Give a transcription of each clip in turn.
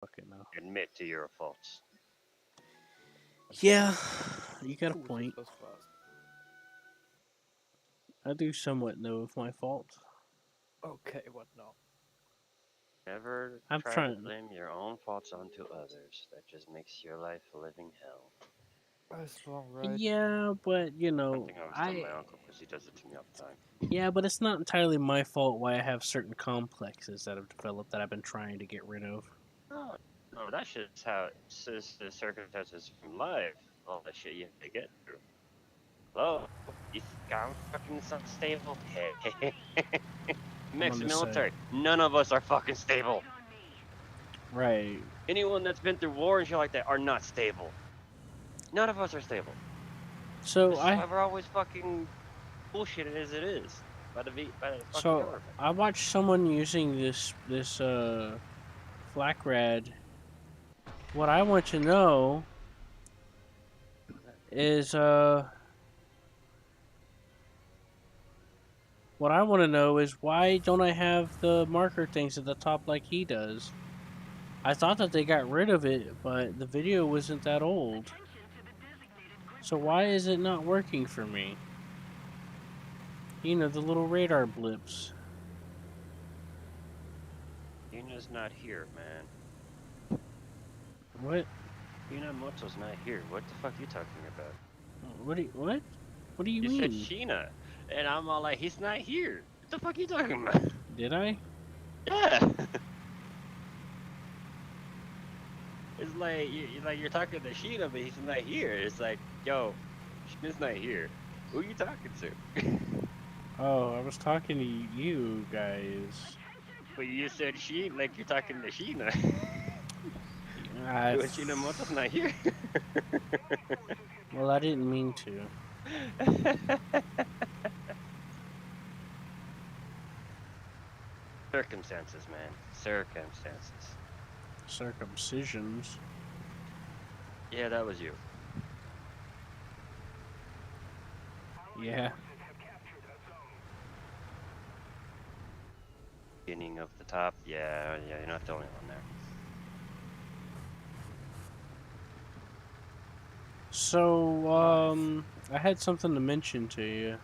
Okay, no. Admit to your faults. Yeah, you got a Ooh, this point. was fast. I do somewhat know of my fault. Okay, what now? Never I'm try to trying. blame your own faults onto others. That just makes your life a living hell. Spawn, right? Yeah, but One thing I always tell my uncle because he does it to me all the time. yeah, but it's not entirely my fault why I have certain complexes that have developed that I've been trying to get rid of. No, no, that's just how it's just the circumstances from life. All the shit you have to get through. Hello, you think I'm fucking stable? Hey, I'm mix gonna say, military. None of us are fucking stable. right. Anyone that's been through war and shit like that are not stable. None of us are stable. So This is why we're always fucking bullshitted as it is by the fucking so government. I watched someone using this flak rad. What I want to know is what I want to know is why don't I have the marker things at the top like he does? I thought that they got rid of it, but the video wasn't that old. So why is it not working for me? You know, the little radar blips. Yuna's not here, man. What? Yunamoto's not here. What the fuck are you talking about? What? What do you You said mean? Sheena, and I'm all like, he's not here. What the fuck are you talking about? Did I? Yeah. It's like you're talking to Sheena, but he's not here. It's like, yo, Sheena's not here. Who you talking to? Oh, I was talking to you guys. But you said she like you're talking to Sheena. I, But Sheena Moto's not here. well, I didn't mean to. Circumstances, man. Circumstances. Circumcisions. Yeah, that was you. Yeah. Beginning of the top. Yeah, yeah, you're not the only one there. So, Nice. I had something to mention to you.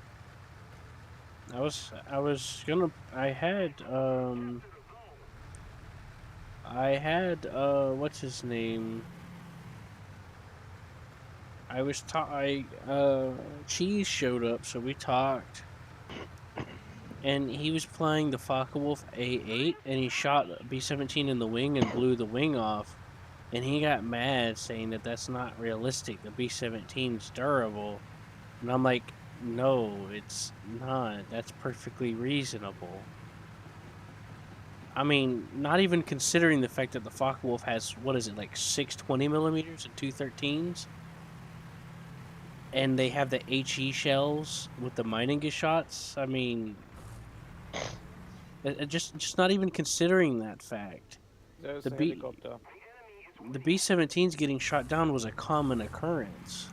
I was gonna, I had, what's his name? Cheese showed up, so we talked. And he was playing the Focke-Wulf A8, and he shot B-17 in the wing and blew the wing off. And he got mad, saying that that's not realistic. The B-17's durable. And I'm like, no, it's not. That's perfectly reasonable. I mean, not even considering the fact that the Focke-Wulf has, what is it, like 620 millimeters and two 13s? And they have the HE shells with the Meininger shots. I mean, just not even considering that fact. There's The a B helicopter. the B-17s getting shot down was a common occurrence.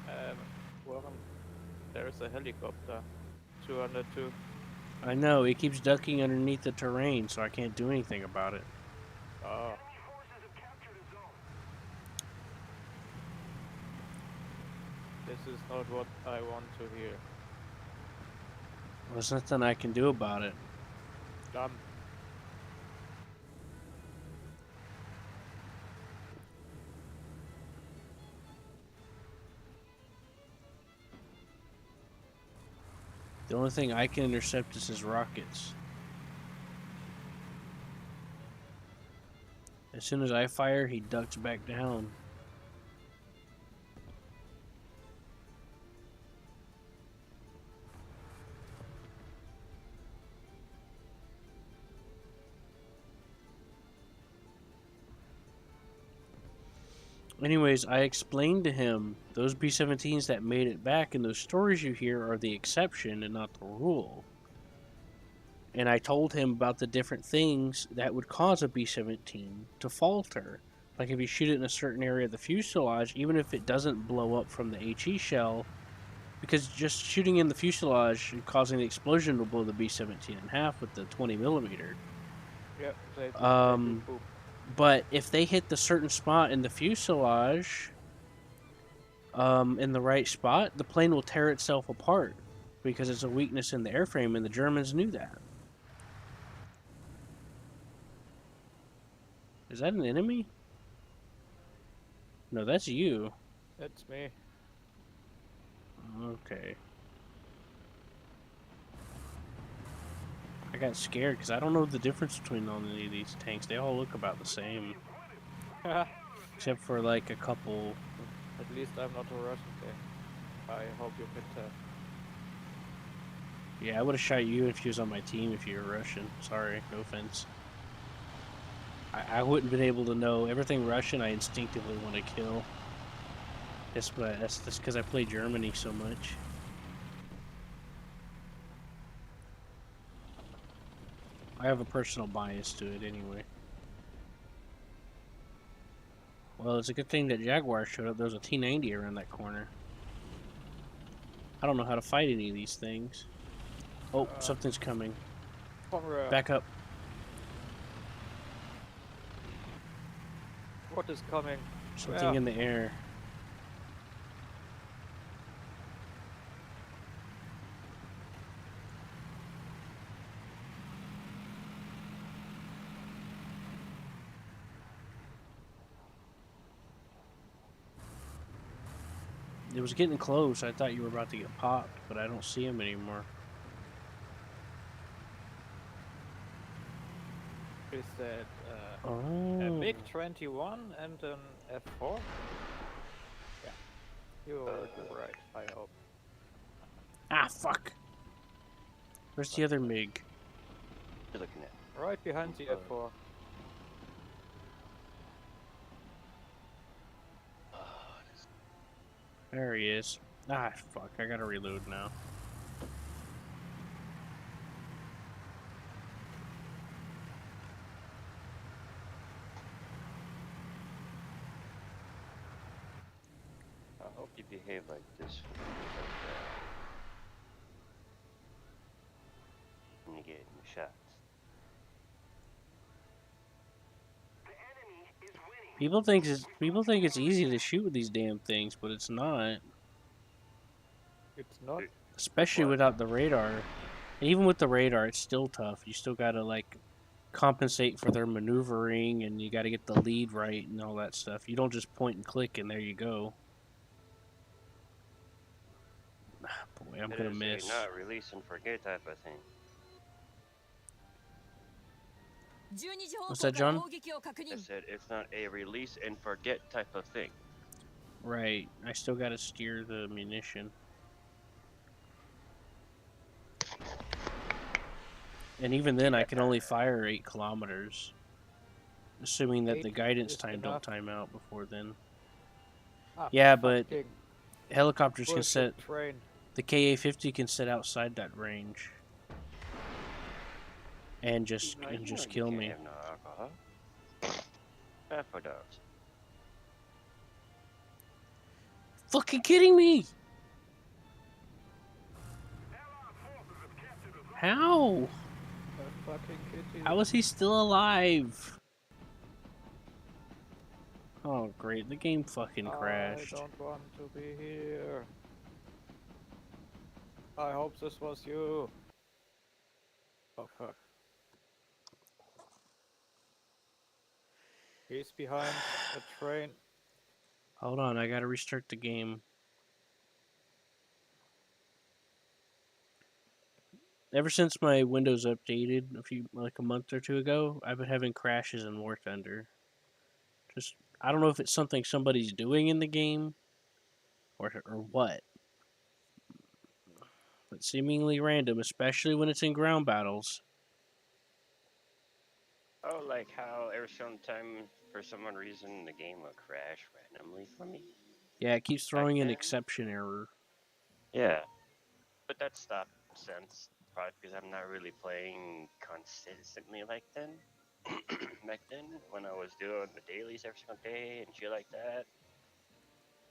Um, Warren, there's a helicopter. 202. I know, it keeps ducking underneath the terrain, so I can't do anything about it. Ah, this is not what I want to hear. There's nothing I can do about it. Done. The only thing I can intercept is his rockets. As soon as I fire, he ducks back down. Anyways, I explained to him those B-17s that made it back and those stories you hear are the exception and not the rule. And I told him about the different things that would cause a B-17 to falter. Like if you shoot it in a certain area of the fuselage, even if it doesn't blow up from the HE shell, because just shooting in the fuselage and causing the explosion will blow the B-17 in half with the 20 millimeter. Yeah, they do Um, poop. But if they hit the certain spot in the fuselage, in the right spot, the plane will tear itself apart because it's a weakness in the airframe, and the Germans knew that. Is that an enemy? No, that's you. It's me. Okay. I got scared because I don't know the difference between any of these tanks. They all look about the same, At except for like a couple. least I'm not a Russian tank. I hope you can tell. Yeah, I would have shot you if you was on my team if you were Russian. Sorry, no offense. I wouldn't been able to know everything Russian. I instinctively want to kill. That's just because I play Germany so much. I have a personal bias to it anyway. Well, it's a good thing that Jaguar showed up. There was a T-90 around that corner. I don't know how to fight any of these things. Oh, something's coming. Back up. What is coming? Something in the air. It was getting close. I thought you were about to get popped, but I don't see him anymore. Is that a Oh. MiG-21 and an F4? Yeah. You're right, I hope. Ah, fuck. Where's the other MiG? You're looking at. Right behind the F4. There he is. Ah, fuck. I gotta reload now. I hope you behave like this when you get shots. People think it's easy to shoot with these damn things, but it's not. It's not. Especially What? without the radar. And even with the radar, it's still tough. You still gotta like compensate for their maneuvering, and you gotta get the lead right and all that stuff. You don't just point and click and there you go. Boy, I'm It gonna is miss. a not release and forget type of thing. What's that, John? I said it's not a release and forget type of thing. Right. I still gotta steer the munition. And even then, I can only fire 8 kilometers. Assuming that the 8 guidance is time enough. don't time out before then. Ah, Yeah, but fucking helicopters can set... bullshit train. The KA-50 can sit outside that range. And just kill me. Have no alcohol. Bad for dogs. Fucking kidding me! How? Fucking kitty. How is he still alive? Oh, great. The game fucking crashed. I don't want to be here. I hope this was you. Oh fuck. He's behind a train. Hold on, I gotta restart the game. Ever since my Windows updated a month or two ago, I've been having crashes in War Thunder. I don't know if it's something somebody's doing in the game or what. But seemingly random, especially when it's in ground battles. Oh, like how every sometime, for some reason, the game will crash randomly for me? Yeah, it keeps throwing an then? exception error. Yeah. But that stopped since, probably because I'm not really playing consistently like then. Back then, when I was doing the dailies every single day and shit like that.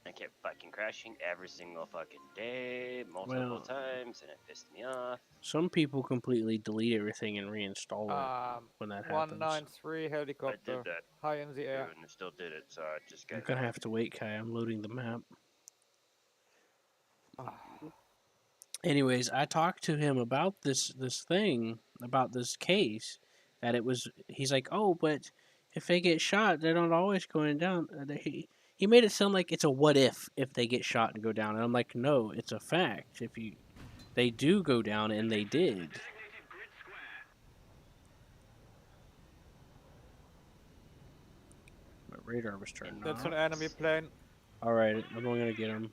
I kept fucking crashing every single fucking day, multiple times, and it pissed me off. Some people completely delete everything and reinstall it when that happens. 193 helicopter. I did that High in the too, air. and it still did it, so I just got You're gonna have to wait, Kai. I'm loading the map. Anyways, I talked to him about this thing, about this case, that it was. He's like, oh, but if they get shot, they're not always going down. He made it sound like it's a what if they get shot and go down, and I'm like, no, it's a fact. If they do go down, and they did. My radar was turned That's off. an enemy plane. All right, I'm gonna get him.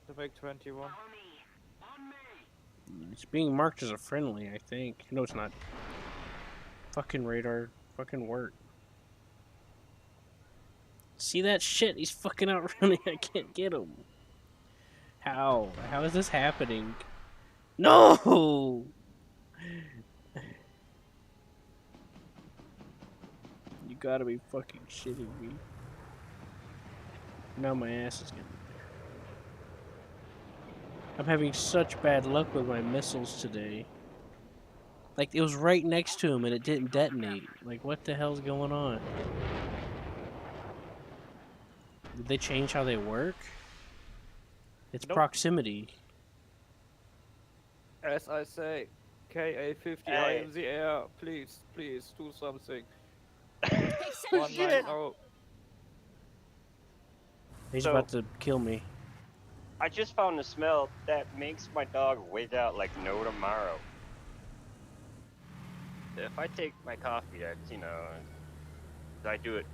The MiG-21. It's being marked as a friendly, I think. No, it's not. Fucking radar. Fucking work. See that shit? He's fucking outrunning. I can't get him. How? How is this happening? No! You gotta be fucking shitting me. Now my ass is getting... I'm having such bad luck with my missiles today. Like, it was right next to him and it didn't detonate. Like, what the hell's going on? Did they change how they work? It's Nope. proximity. As I say, KA-50 high in the air. Please, please, do something. 190. He's So- about to kill me. I just found a smell that makes my dog wait out like no tomorrow. If I take my coffee, that's, I do it,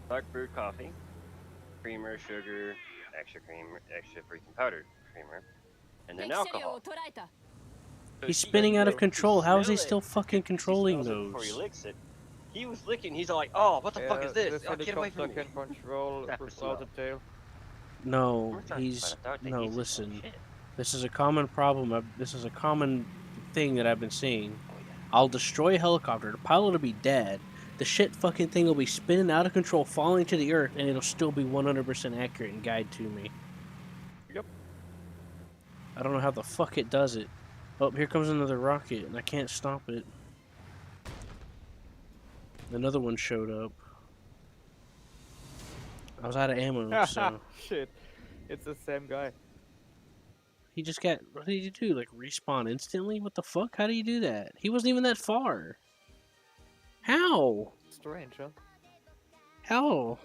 dark brewed coffee, creamer, sugar, extra creamer, extra freaking powdered creamer, and then alcohol. So He's he- spinning out of he control. How is he smell it. still fucking He controlling smells it before he those? licks it. He was licking. He's like, "Oh, what the fuck is this? This Oh, get away helicopter from me!" can control That was without a tail. No, We're talking he's... about a dog that No, eats its own listen. shit. This is a common problem. This is a common thing that I've been seeing. Oh, yeah. I'll destroy a helicopter. The pilot will be dead. The shit fucking thing will be spinning out of control, falling to the earth, and it'll still be 100% accurate and guide to me. Yep. I don't know how the fuck it does it. Oh, here comes another rocket, and I can't stop it. Another one showed up. I was out of ammo, so... Shit. It's the same guy. He just got... What did he do? Like, respawn instantly? What the fuck? How do you do that? He wasn't even that far. How? Strange, huh? How?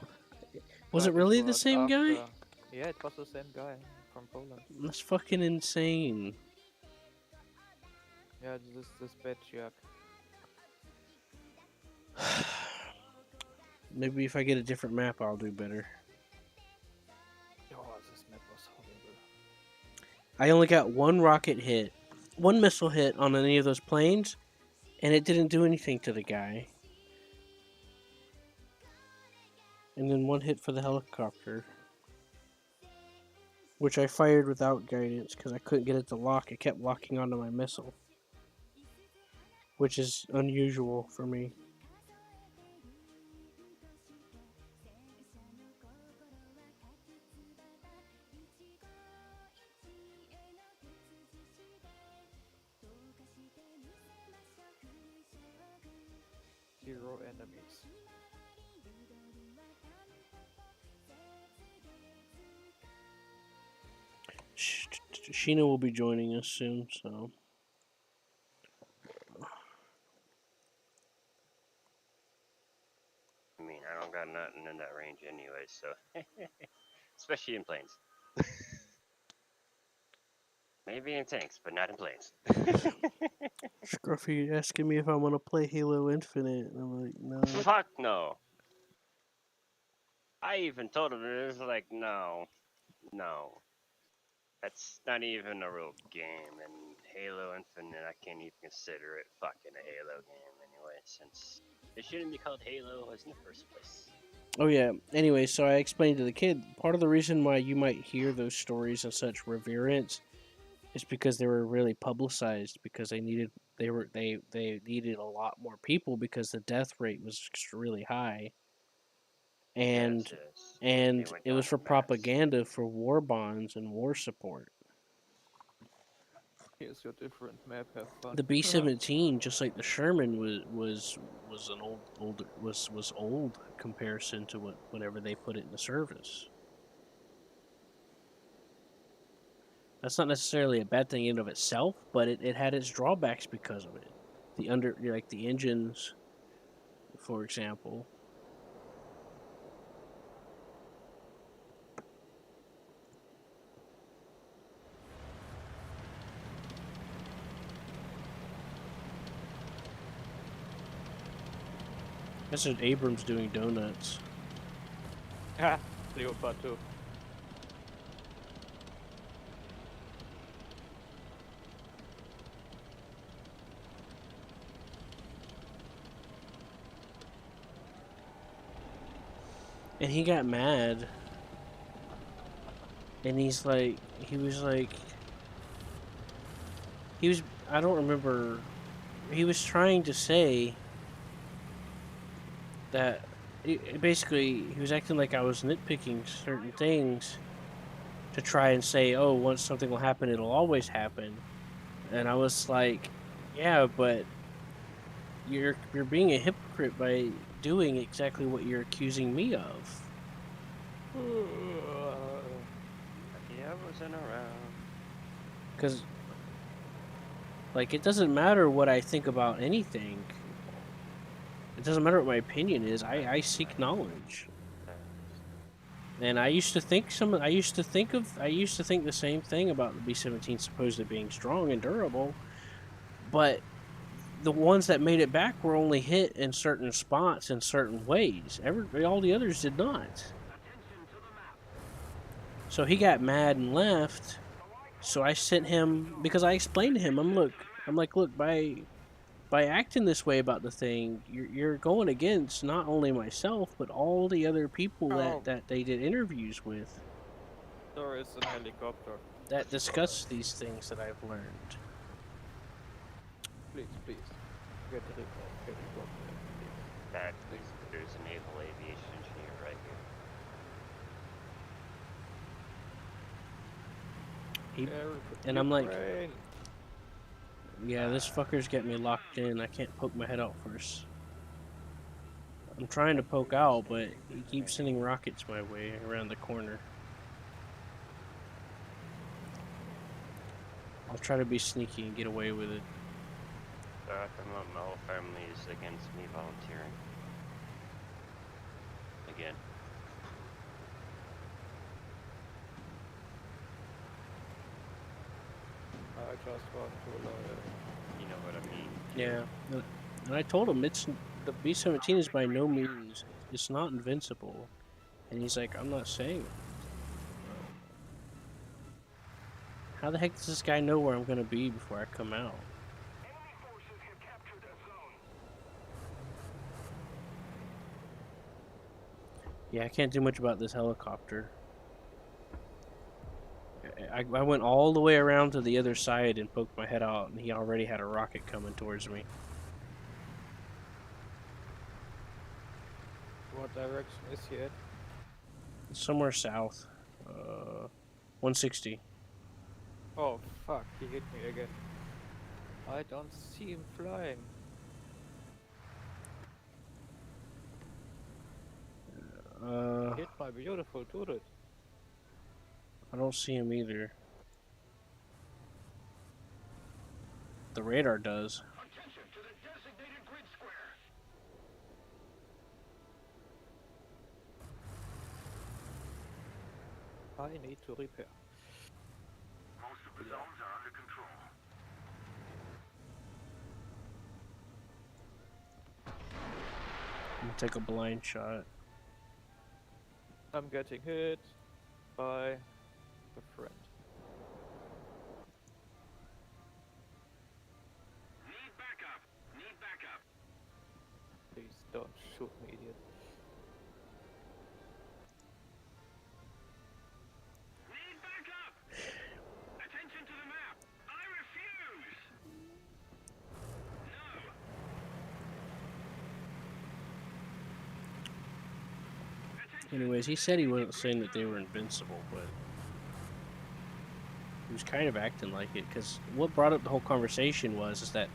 Was it But really the was same guy? after- Yeah, it was the same guy from Poland. That's fucking insane. Yeah, this bad jerk. Maybe if I get a different map, I'll do better. Oh, this map was horrible. I only got one rocket hit, one missile hit on any of those planes, and it didn't do anything to the guy. And then one hit for the helicopter, which I fired without guidance because I couldn't get it to lock. It kept locking onto my missile, which is unusual for me. Zero enemies. Sheena will be joining us soon, so... I mean, I don't got nothing in that range anyway, so especially in planes. Maybe in tanks, but not in planes. Scruffy asking me if I want to play Halo Infinite, and I'm like, no. Fuck no. I even told him it was like, no. That's not even a real game, and Halo Infinite, I can't even consider it fucking a Halo game anyway, since it shouldn't be called Halo in the first place. Oh yeah. Anyway, so I explained to the kid part of the reason why you might hear those stories and such reverence is because they were really publicized because they needed a lot more people because the death rate was really high. and Yes. and They went it was down for en masse. propaganda for war bonds and war support. Here's your different map. Have fun. The B-17, just like the Sherman, was an old comparison to whenever they put it into service. That's not necessarily a bad thing in and of itself, but it had its drawbacks because of it. Like the engines, for example. That's what Abrams doing donuts. Ha! Leopard 2. And he got mad. And he was like, I don't remember, he was trying to say that, basically, he was acting like I was nitpicking certain things to try and say, oh, once something will happen, it'll always happen. And I was like, yeah, but you're being a hypocrite by doing exactly what you're accusing me of. Yeah, I wasn't around. Because, like, it doesn't matter what I think about anything. It doesn't matter what my opinion is. I seek knowledge. And I used to think the same thing about the B-17 supposedly being strong and durable, but the ones that made it back were only hit in certain spots in certain ways. All the others did not. So he got mad and left. So I sent him, because I explained to him, I'm like, look, by acting this way about the thing, you're going against not only myself but all the other people Oh, that they did interviews with there is an helicopter. that discuss these things that I've learned. Please, please. Get the helicopter, please. That there's a naval aviation engineer right here. And I'm like, Ukraine. yeah, this fucker's getting me locked in. I can't poke my head out first. I'm trying to poke out, but he keeps sending rockets my way around the corner. I'll try to be sneaky and get away with it. My whole family is against me volunteering. Again. I just want to You know what I mean? Yeah, and I told him the B-17 is by no means, it's not invincible, and he's like, I'm not saying it. How the heck does this guy know where I'm gonna be before I come out? Yeah, I can't do much about this helicopter. I went all the way around to the other side and poked my head out, and he already had a rocket coming towards me. What direction is he at? Somewhere south. 160. Oh fuck, he hit me again. I don't see him flying. Hit my beautiful turret. I don't see him either. The radar does. Attention to the designated grid square. I need to repair. Most of the zones are under control. I'm gonna take a blind shot. I'm getting hit by a friend. Need backup. Need backup. Please don't shoot me, idiot. Need backup. Attention to the map. I refuse. No. Anyways, he said he wasn't saying that they were invincible, but he was kind of acting like it. Because what brought up the whole conversation is that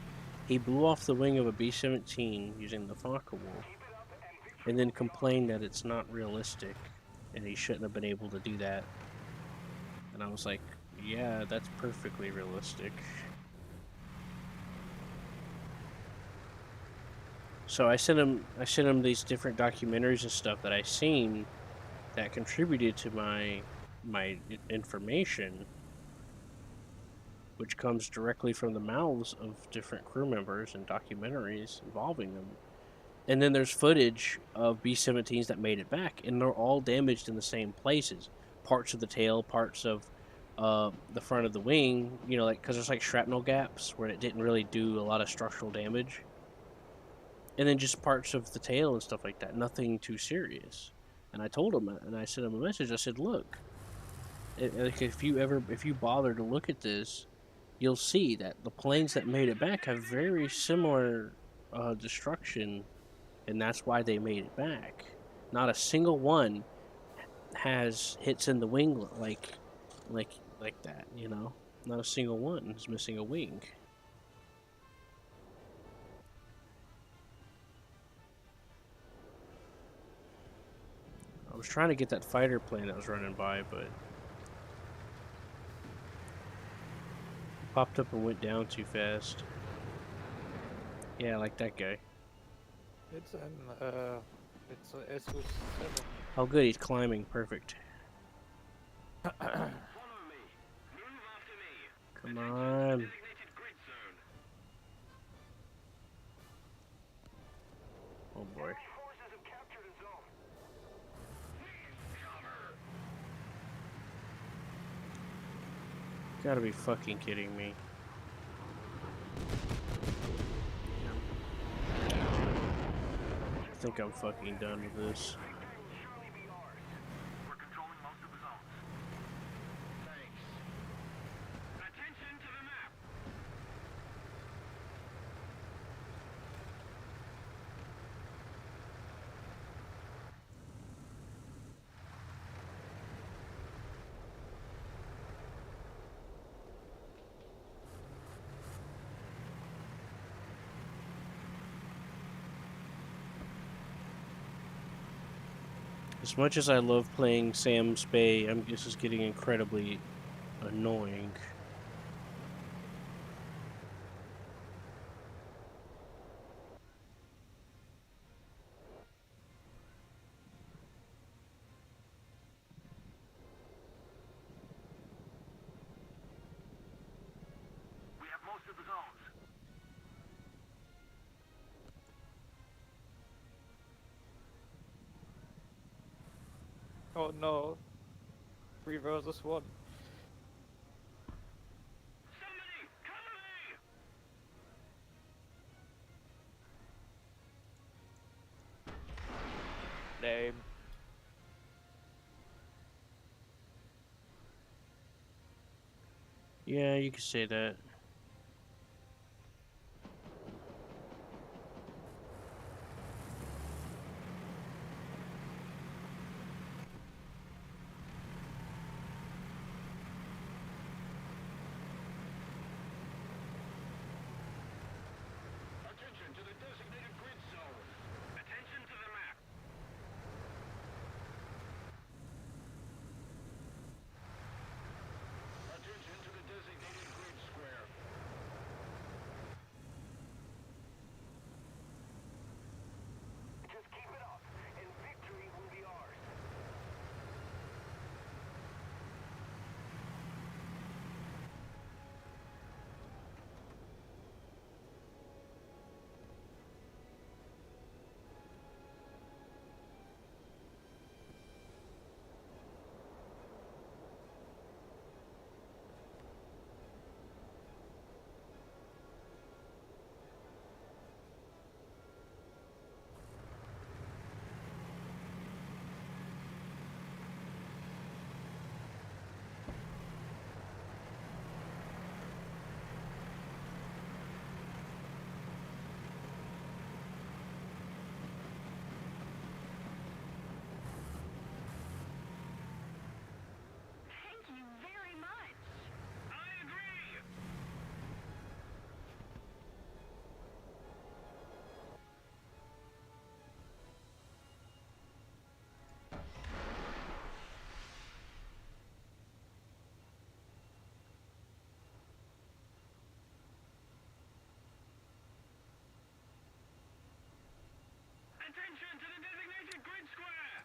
he blew off the wing of a B-17 using the Focke-Wulf, and then complained that it's not realistic, and he shouldn't have been able to do that. And I was like, yeah, that's perfectly realistic. So I sent him these different documentaries and stuff that I seen that contributed to my information, which comes directly from the mouths of different crew members and documentaries involving them. And then there's footage of B-17s that made it back, and they're all damaged in the same places. Parts of the tail, parts of the front of the wing, you know, like, because there's like shrapnel gaps where it didn't really do a lot of structural damage. And then just parts of the tail and stuff like that. Nothing too serious. And I told him, and I sent him a message. I said, look, if you bother to look at this, you'll see that the planes that made it back have very similar destruction, and that's why they made it back. Not a single one has hits in the wing like that, you know? Not a single one is missing a wing. I was trying to get that fighter plane that was running by, but it popped up and went down too fast. Yeah, like that guy. It's an SU-7. Oh good, he's climbing. Perfect. Follow me. Move after me. Come on. Designated grid zone. Oh boy. Forces have captured a zone. Gotta be fucking kidding me. I think I'm fucking done with this. Charlie be ours. We're controlling most of the zones. Thanks. Attention to the map. As much as I love playing Sam Spey, this is getting incredibly annoying. We have most of the zones. Oh no. 3 versus 1. Somebody, cover me! Lame. Yeah, you could say that. Attention to the designated grid zone. Attention to the map. Attention to the designated grid square.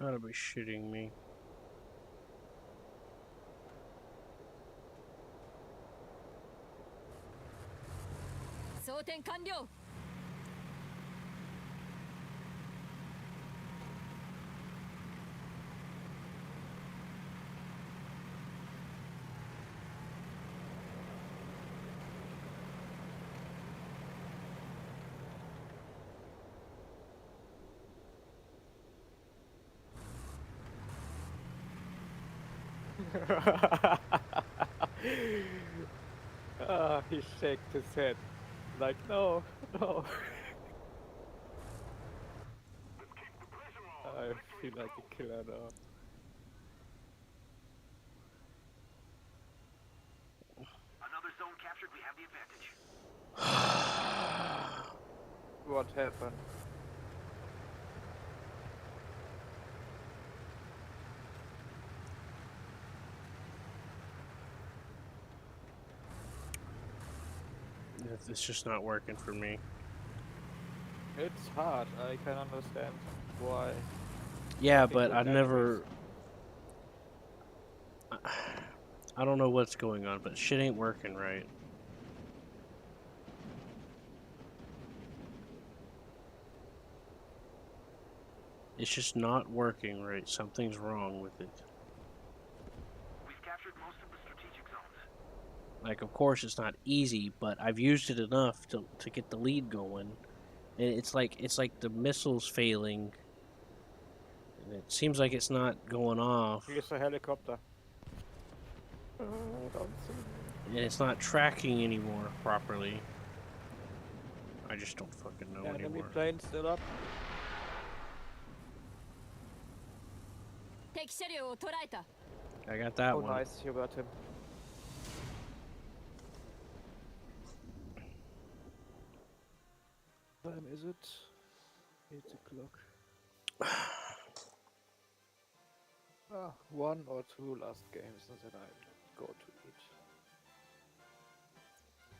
Gotta be shitting me. He shakes his head. Like, no, no. Let's keep the pressure on. I Victory feel like a killer now. Another zone captured. We have the advantage. What happened? It's just not working for me. It's hard. I can understand why. Yeah, Think but with I've never. I don't know what's going on, but shit ain't working right. It's just not working right. Something's wrong with it. We've captured most of the strategic zones. Like, of course, it's not easy, but I've used it enough to get the lead going. And it's like the missile's failing. And it seems like it's not going off. Here's a helicopter. I don't see me. And it's not tracking anymore properly. I just don't fucking know Enemy anymore. plane still up. I got that Oh, one. nice. You got him. What time is it? 8 o'clock. One or two last games and then I go to eat.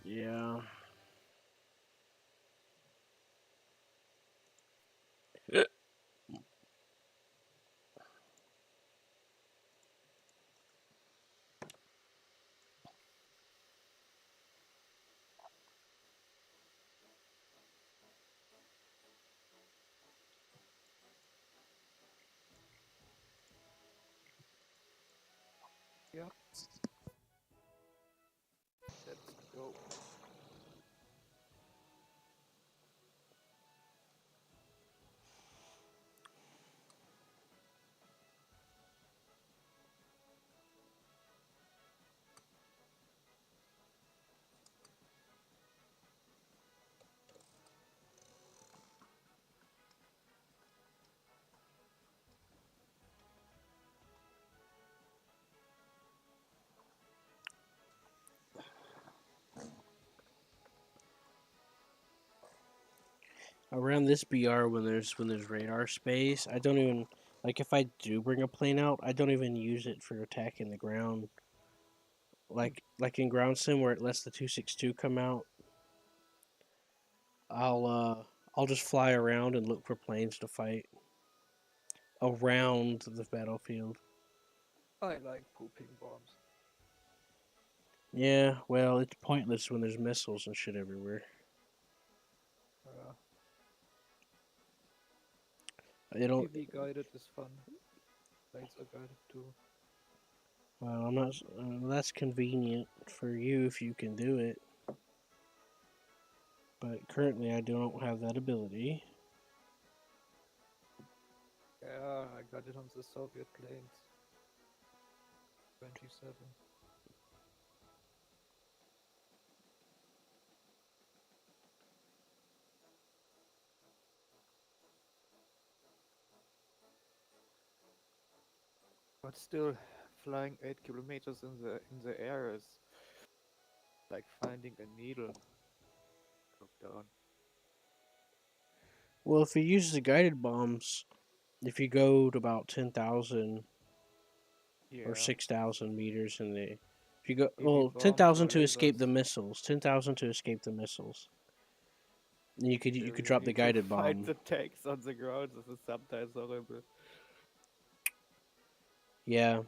Yeah. Yeah. Let's go. Around this BR, when there's radar space, I don't even like if I do bring a plane out, I don't even use it for attacking the ground. Like in ground sim where it lets the 262 come out, I'll just fly around and look for planes to fight around the battlefield. I like pooping bombs. Yeah, well, it's pointless when there's missiles and shit everywhere. It'll TV guided is fun. Laser guided too. Well, I'm not. That's convenient for you if you can do it. But currently, I don't have that ability. Yeah, I got it on the Soviet planes. 27. But still, flying 8 kilometers in the air is like finding a needle. Look down. Well, if you use the guided bombs, if you go to about 10,000 Yeah. or 6,000 meters in the, if you go Heavy 10,000 bombs or to escape the lasers. missiles, 10,000 to escape the missiles. And you Still, could you drop the need to guided fight bomb. the tanks on the ground. This is sometimes horrible. Yeah,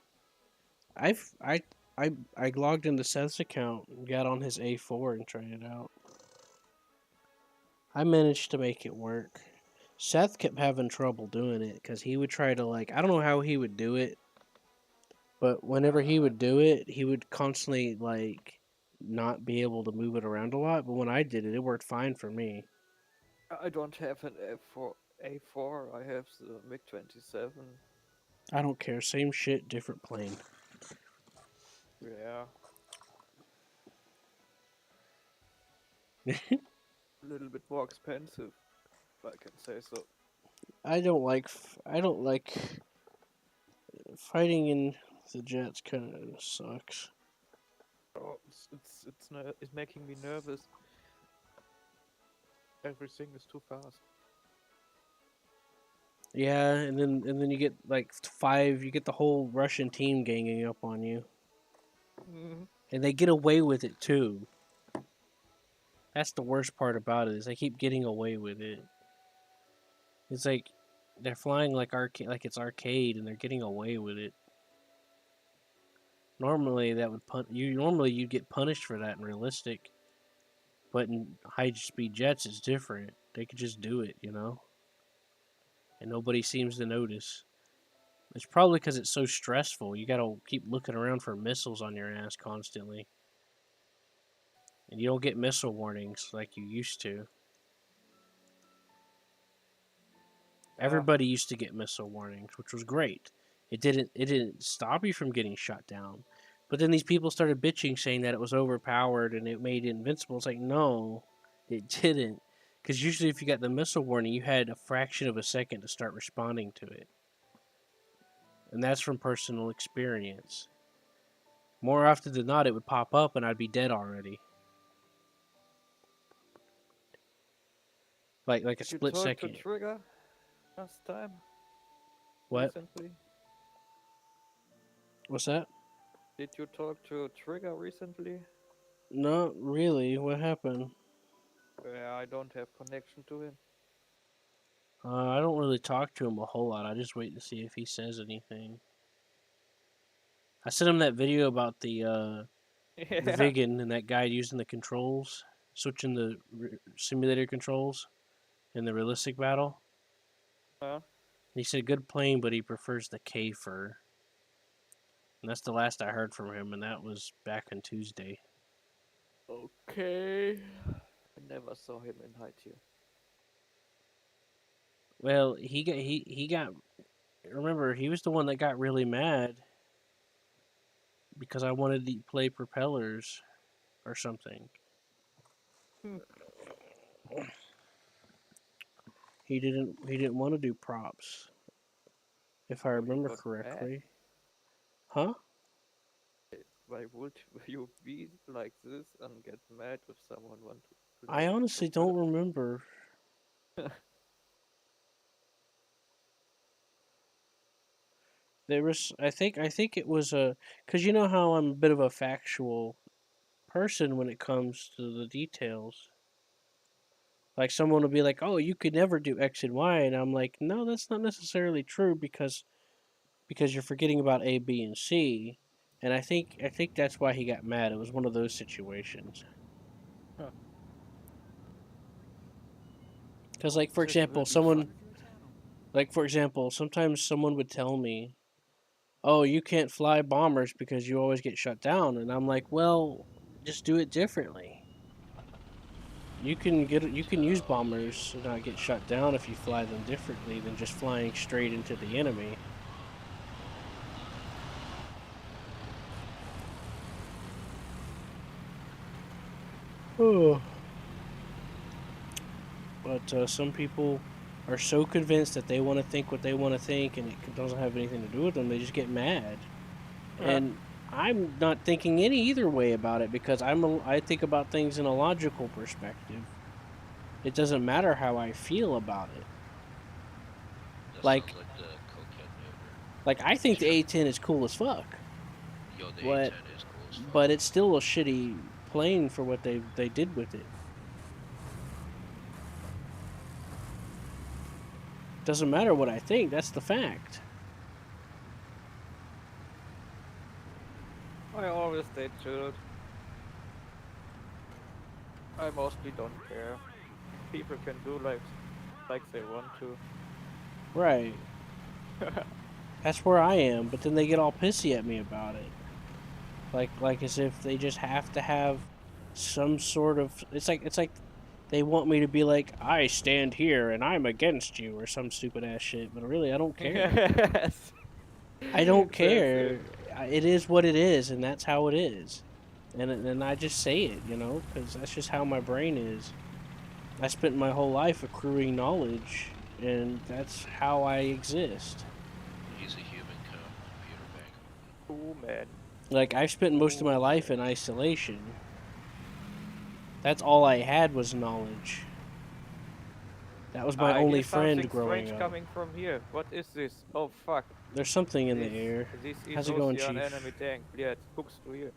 I've I logged into Seth's account, and got on his A4 and tried it out. I managed to make it work. Seth kept having trouble doing it because he would try to I don't know how he would do it, but whenever he would do it, he would constantly not be able to move it around a lot. But when I did it, it worked fine for me. I don't have an A4. I have the MiG-27. I don't care. Same shit, different plane. Yeah, a little bit more expensive, if I can say so. I don't like fighting in the jets. Kind of sucks. Oh, it's making me nervous. Everything is too fast. Yeah, and then you get five. You get the whole Russian team ganging up on you, Mhm. and they get away with it too. That's the worst part about it is they keep getting away with it. It's like they're flying like it's arcade, and they're getting away with it. Normally that would Normally you'd get punished for that in realistic, but in high speed jets it's different. They could just do it, and nobody seems to notice. It's probably because it's so stressful. You gotta keep looking around for missiles on your ass constantly, and you don't get missile warnings like you used to. Yeah, Everybody used to get missile warnings, which was great. It didn't stop you from getting shot down. But then these people started bitching saying that it was overpowered and it made it invincible. It's like, no, it didn't. Because usually if you got the missile warning, you had a fraction of a second to start responding to it. And that's from personal experience. More often than not, it would pop up and I'd be dead already. Like a did you split talk to second. Trigger last time? What? Recently? What's that? Did you talk to Trigger recently? Not really. What happened? Yeah, I don't have connection to him. I don't really talk to him a whole lot. I just wait to see if he says anything. I sent him that video about the Yeah. Vigan and that guy using the controls, switching the simulator controls in the realistic battle. Huh? He said good plane, but he prefers the K-Fur. And that's the last I heard from him, and that was back on Tuesday. Okay. I never saw him in high tier. Well, he got. Remember, he was the one that got really mad because I wanted to play propellers or something. Hmm. He didn't want to do props, if I So he remember got mad. correctly. Huh? Why would you be like this and get mad if someone want to I do honestly don't remember. There was, I think it was because you know how I'm a bit of a factual person when it comes to the details. Like someone will be like, "Oh, you could never do X and Y," and I'm like, "No, that's not necessarily true because you're forgetting about A, B, and C." And I think that's why he got mad. It was one of those situations. Huh. Because This will be fun. for example, sometimes someone would tell me, "Oh, you can't fly bombers because you always get shut down," and I'm like, "Well, just do it differently. You can use bombers and not get shut down if you fly them differently than just flying straight into the enemy." Oh. But some people are so convinced that they want to think what they want to think, and it doesn't have anything to do with them. They just get mad, and I'm not thinking any either way about it because I think about things in a logical perspective. It doesn't matter how I feel about it. That Like sounds like the cokehead maneuver. like I think the A10 is cool as fuck, Yo, the but A10 is cool as fuck. but it's still a shitty plane for what they did with it. Doesn't matter what I think. That's the fact. always stay chilled. I mostly don't care. People can do like they want to. Right. That's where I am, but then they get all pissy at me about it. Like as if they just have to have some sort of it's like they want me to be like, I stand here and I'm against you or some stupid ass shit, but really I don't care. Yes. I don't That's care. it. It is what it is, and that's how it is. And I just say it, you know, because that's just how my brain is. I spent my whole life accruing knowledge, and that's how I exist. He's a human computer bank. Cool, man. Like, I've spent most of my life in isolation. That's all I had was knowledge. That was my I only hear friend something growing strange up. coming from here. What is this? Oh fuck. There's something in the This air. this is How's it going, Ocean Chief? enemy tank. Yeah, guckst du hier.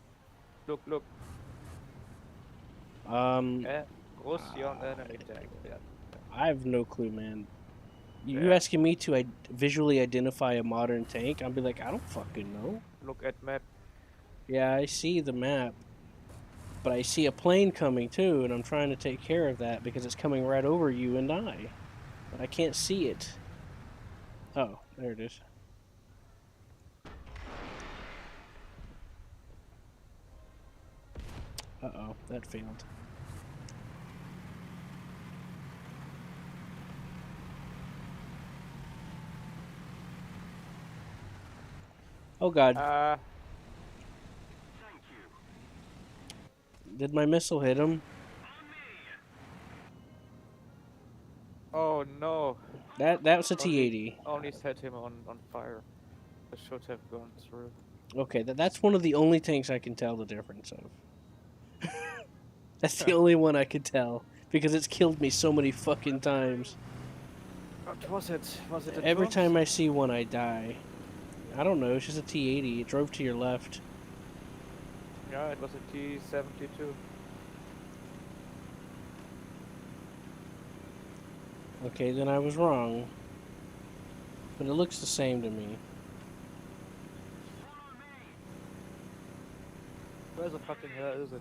Look. Um, Ocean enemy tank. Yeah. I have no clue, man. You Yeah. asking me to visually identify a modern tank? I'll be like, I don't fucking know. Look at map. Yeah, I see the map. But I see a plane coming too, and I'm trying to take care of that because it's coming right over you and I. But I can't see it. Oh, there it is. Uh-oh, that failed. Oh god, Thank you. did my missile hit him? Oh no. That was a T-80. Only set him on fire. I should have gone through. Okay, that's one of the only tanks I can tell the difference of. That's the only one I could tell because it's killed me so many fucking times. What was it? Was it a Every Jones? time I see one, I die. I don't know. It's just a T-80. It drove to your left. Yeah, it was a T-72. Okay, then I was wrong. But it looks the same to me. Follow me. Where the fucking hell is it?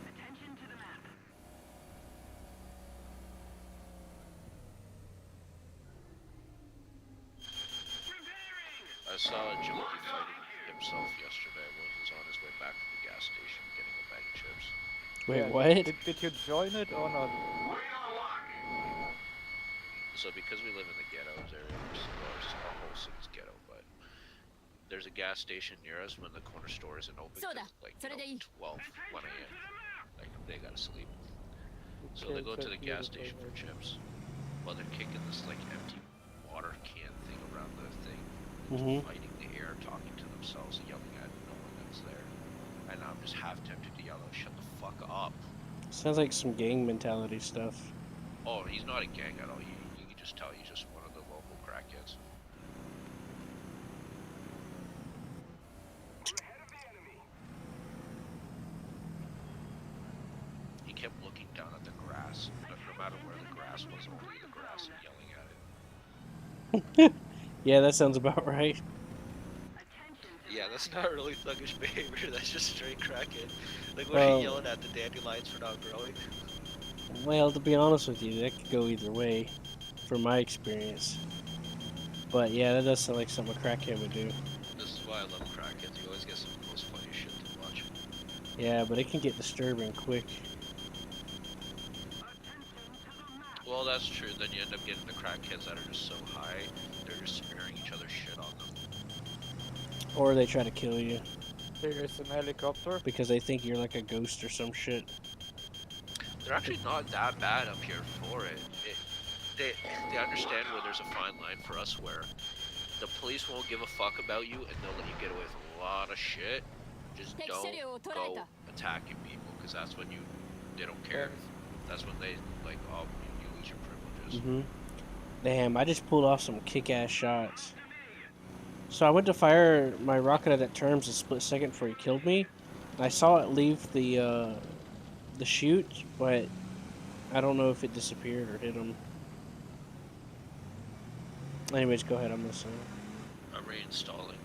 Attention to the map. Repairing. I saw a junkie fighting himself yesterday when he was on his way back from the gas station getting a bag of chips. Wait, Yeah, what? Did you join it or not? So because we live in the ghettos area, our whole city's ghetto, but there's a gas station near us when the corner store isn't open. 'Cause, like, you know, 12, 1 a.m. Like they gotta sleep. So they go to the gas station for chips. While they're kicking this like empty water can thing around the thing, Mm-hmm. fighting the air, talking to themselves, yelling at no one that's there. And I'm just half tempted to yell out, "Shut the fuck up!" Sounds like some gang mentality stuff. Oh, he's not a gang at all. You can just tell he's just one of the local crackheads. We're ahead of the enemy. He kept looking down at the grass, but no matter where the grass was, only the grass, and yelling at it. Yeah, that sounds about right. Attention to Yeah, that's not really thuggish behavior. That's just straight crackhead. Like, what Well- are you yelling at the dandelions for not growing? Well, to be honest with you, that could go either way, from my experience. But yeah, that does sound like something a crackhead would do. This is why I love crackheads. You always get some of the most funny shit to watch. Yeah, but it can get disturbing quick. Well, that's true. Then you end up getting the crackheads that are just so high, they're just smearing each other's shit on them. Or they try to kill you There's an helicopter. because they think you're like a ghost or some shit. They're actually not that bad up here for it. They understand where there's a fine line for us where the police won't give a fuck about you and they'll let you get away with a lot of shit. Just don't go attacking people because that's when they don't care. That's when they like, oh, you lose your privileges. Mm-hmm. Damn, I just pulled off some kick-ass shots. So I went to fire my rocket at terms a split second before he killed me. I saw it leave the chute, but I don't know if it disappeared or hit him. Anyways, go ahead. I'm listening. I'm reinstalling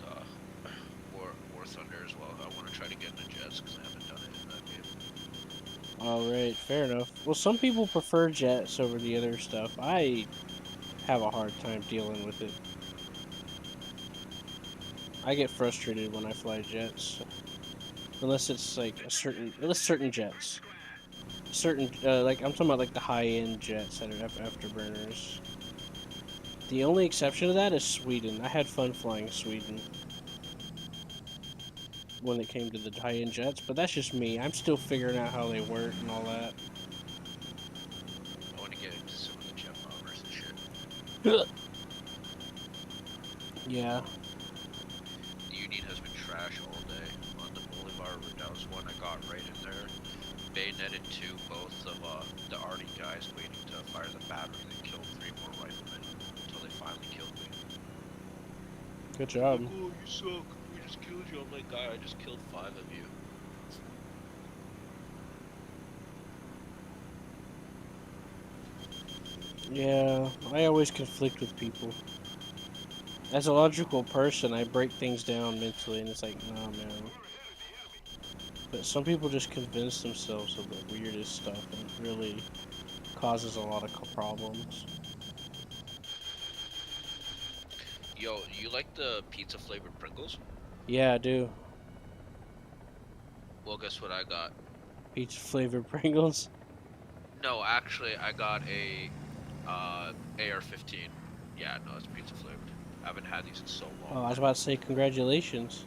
War Thunder as well. I want to try to get into Jets because I haven't done it in that game. All right, fair enough. Well, some people prefer jets over the other stuff. I have a hard time dealing with it. I get frustrated when I fly jets, unless it's like unless certain jets, like I'm talking about like the high-end jets that are afterburners. The only exception to that is Sweden. I had fun flying Sweden when it came to the high-end jets, but that's just me. I'm still figuring out how they work and all that. I want to get into some of the jet bombers and shit. Yeah. The Union has been trash all day. On the Boulevard, that was one I got right in there. Bayoneted two, both of the arty guys waiting to fire the battery. They killed 3 more riflemen until they finally killed me. Good job. Like, oh, you suck. We just killed you. I'm like, guy, I just killed 5 of you. Yeah, I always conflict with people. As a logical person, I break things down mentally, and it's like, nah, man. But some people just convince themselves of the weirdest stuff, and it really causes a lot of problems. Yo, you like the pizza flavored Pringles? Yeah, I do. Well, guess what I got? Peach flavored Pringles. No, actually, I got a AR-15. Yeah, no, it's pizza flavored. I haven't had these in so long. Oh, I was about to say congratulations.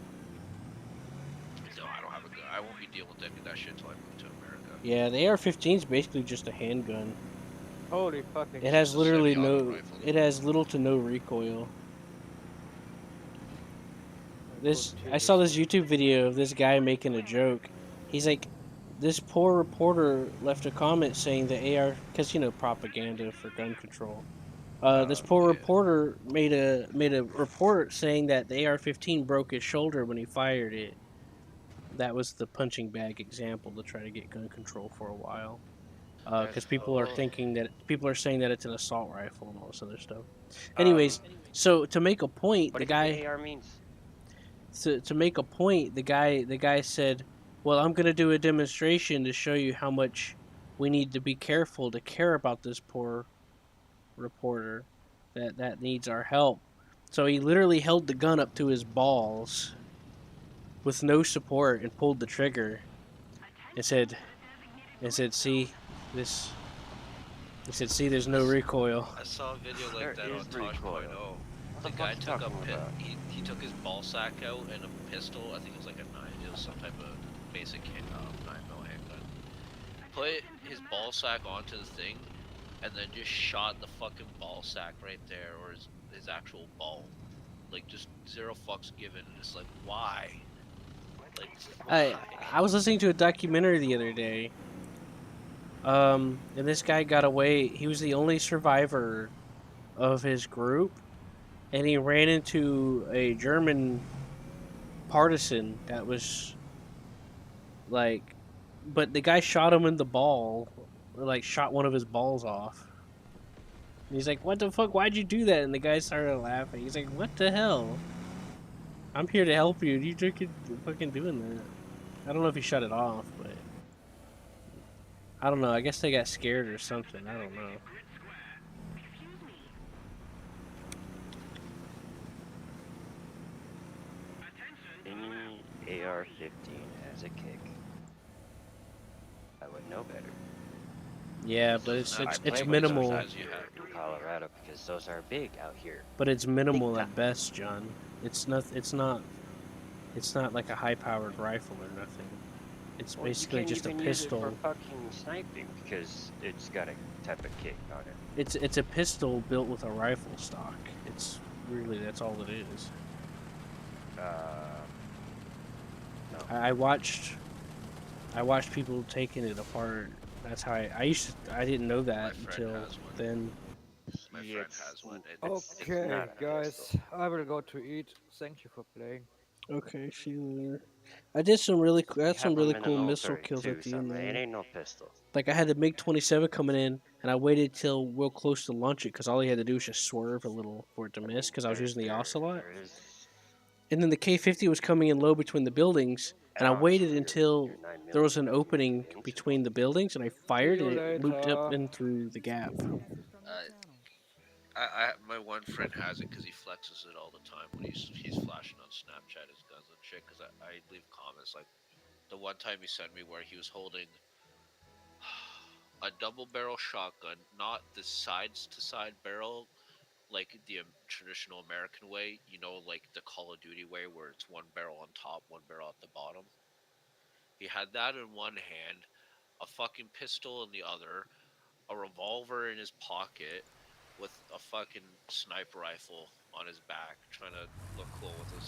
No, I don't have a gun. I won't be dealing with any of that shit until I move to America. Yeah, the AR-15 is basically just a handgun. Holy fucking It has It's a literally semi-auto no. rifle. It has little to no recoil. I saw this YouTube video of this guy making a joke. He's like, this poor reporter left a comment saying the AR, because propaganda for gun control. This poor Yeah. reporter made a report saying that the AR-15 broke his shoulder when he fired it. That was the punching bag example to try to get gun control for a while. Because people are saying that it's an assault rifle and all this other stuff. Anyways, so to make a point, What the do you guy. think AR means? To make a point, the guy said, "Well, I'm gonna do a demonstration to show you how much we need to be careful to care about this poor reporter that needs our help." So he literally held the gun up to his balls with no support and pulled the trigger and said, "See this." He said, "See, there's no recoil." I saw a video like There that on is Tosh.0. recoil. What The the guy fuck you took a talking about? he took his ball sack out and a pistol. I think it was like a 9. It was some type of basic 9mm handgun. Put his ball sack onto the thing, and then just shot the fucking ball sack right there, or his actual ball. Like just 0 fucks given. And just like why? Like why? I was listening to a documentary the other day. And this guy got away. He was the only survivor of his group, and he ran into a German partisan that was like, but the guy shot him in the ball, or like shot one of his balls off. And he's like, "What the fuck? Why'd you do that?" And the guy started laughing. He's like, "What the hell? I'm here to help you. You took it fucking doing that." I don't know if he shut it off, but I don't know. I guess they got scared or something. I don't know. Any AR-15 has a kick. I would know better. Yeah, but it's minimal. In Colorado because those are big out here. But it's minimal at best, John. It's not. It's not like a high-powered rifle or nothing. It's basically just a pistol. Use it for fucking sniping because it's got a type of kick on it. It's a pistol built with a rifle stock. It's really that's all it is. No. I watched people taking it apart. That's how I didn't know that My friend until has one. then. My friend has one. Okay, not a guys, pistol. I will go to eat. Thank you for playing. Okay, see you later. I did some really, I You had some have really them in the cool missile military kills too, at the end son. It there. ain't no pistol. Like I had the MiG-27 coming in, and I waited till real close to launch it because all he had to do was just swerve a little for it to I miss mean, because I was using the Ocelot. there is And then the K-50 was coming in low between the buildings, and I ouch waited for until your 9 there was an millimeter opening incident. between the buildings, and I fired, you and it looped up later. in through the gap. My one friend has it because he flexes it all the time when he's flashing on Snapchat his guns and shit. Because I leave comments like the one time he sent me where he was holding a double barrel shotgun, not the sides to side barrel like the traditional American way, you know, like the Call of Duty way where it's one barrel on top, one barrel at the bottom. He had that in one hand, a fucking pistol in the other, a revolver in his pocket, with a fucking sniper rifle on his back, trying to look cool with a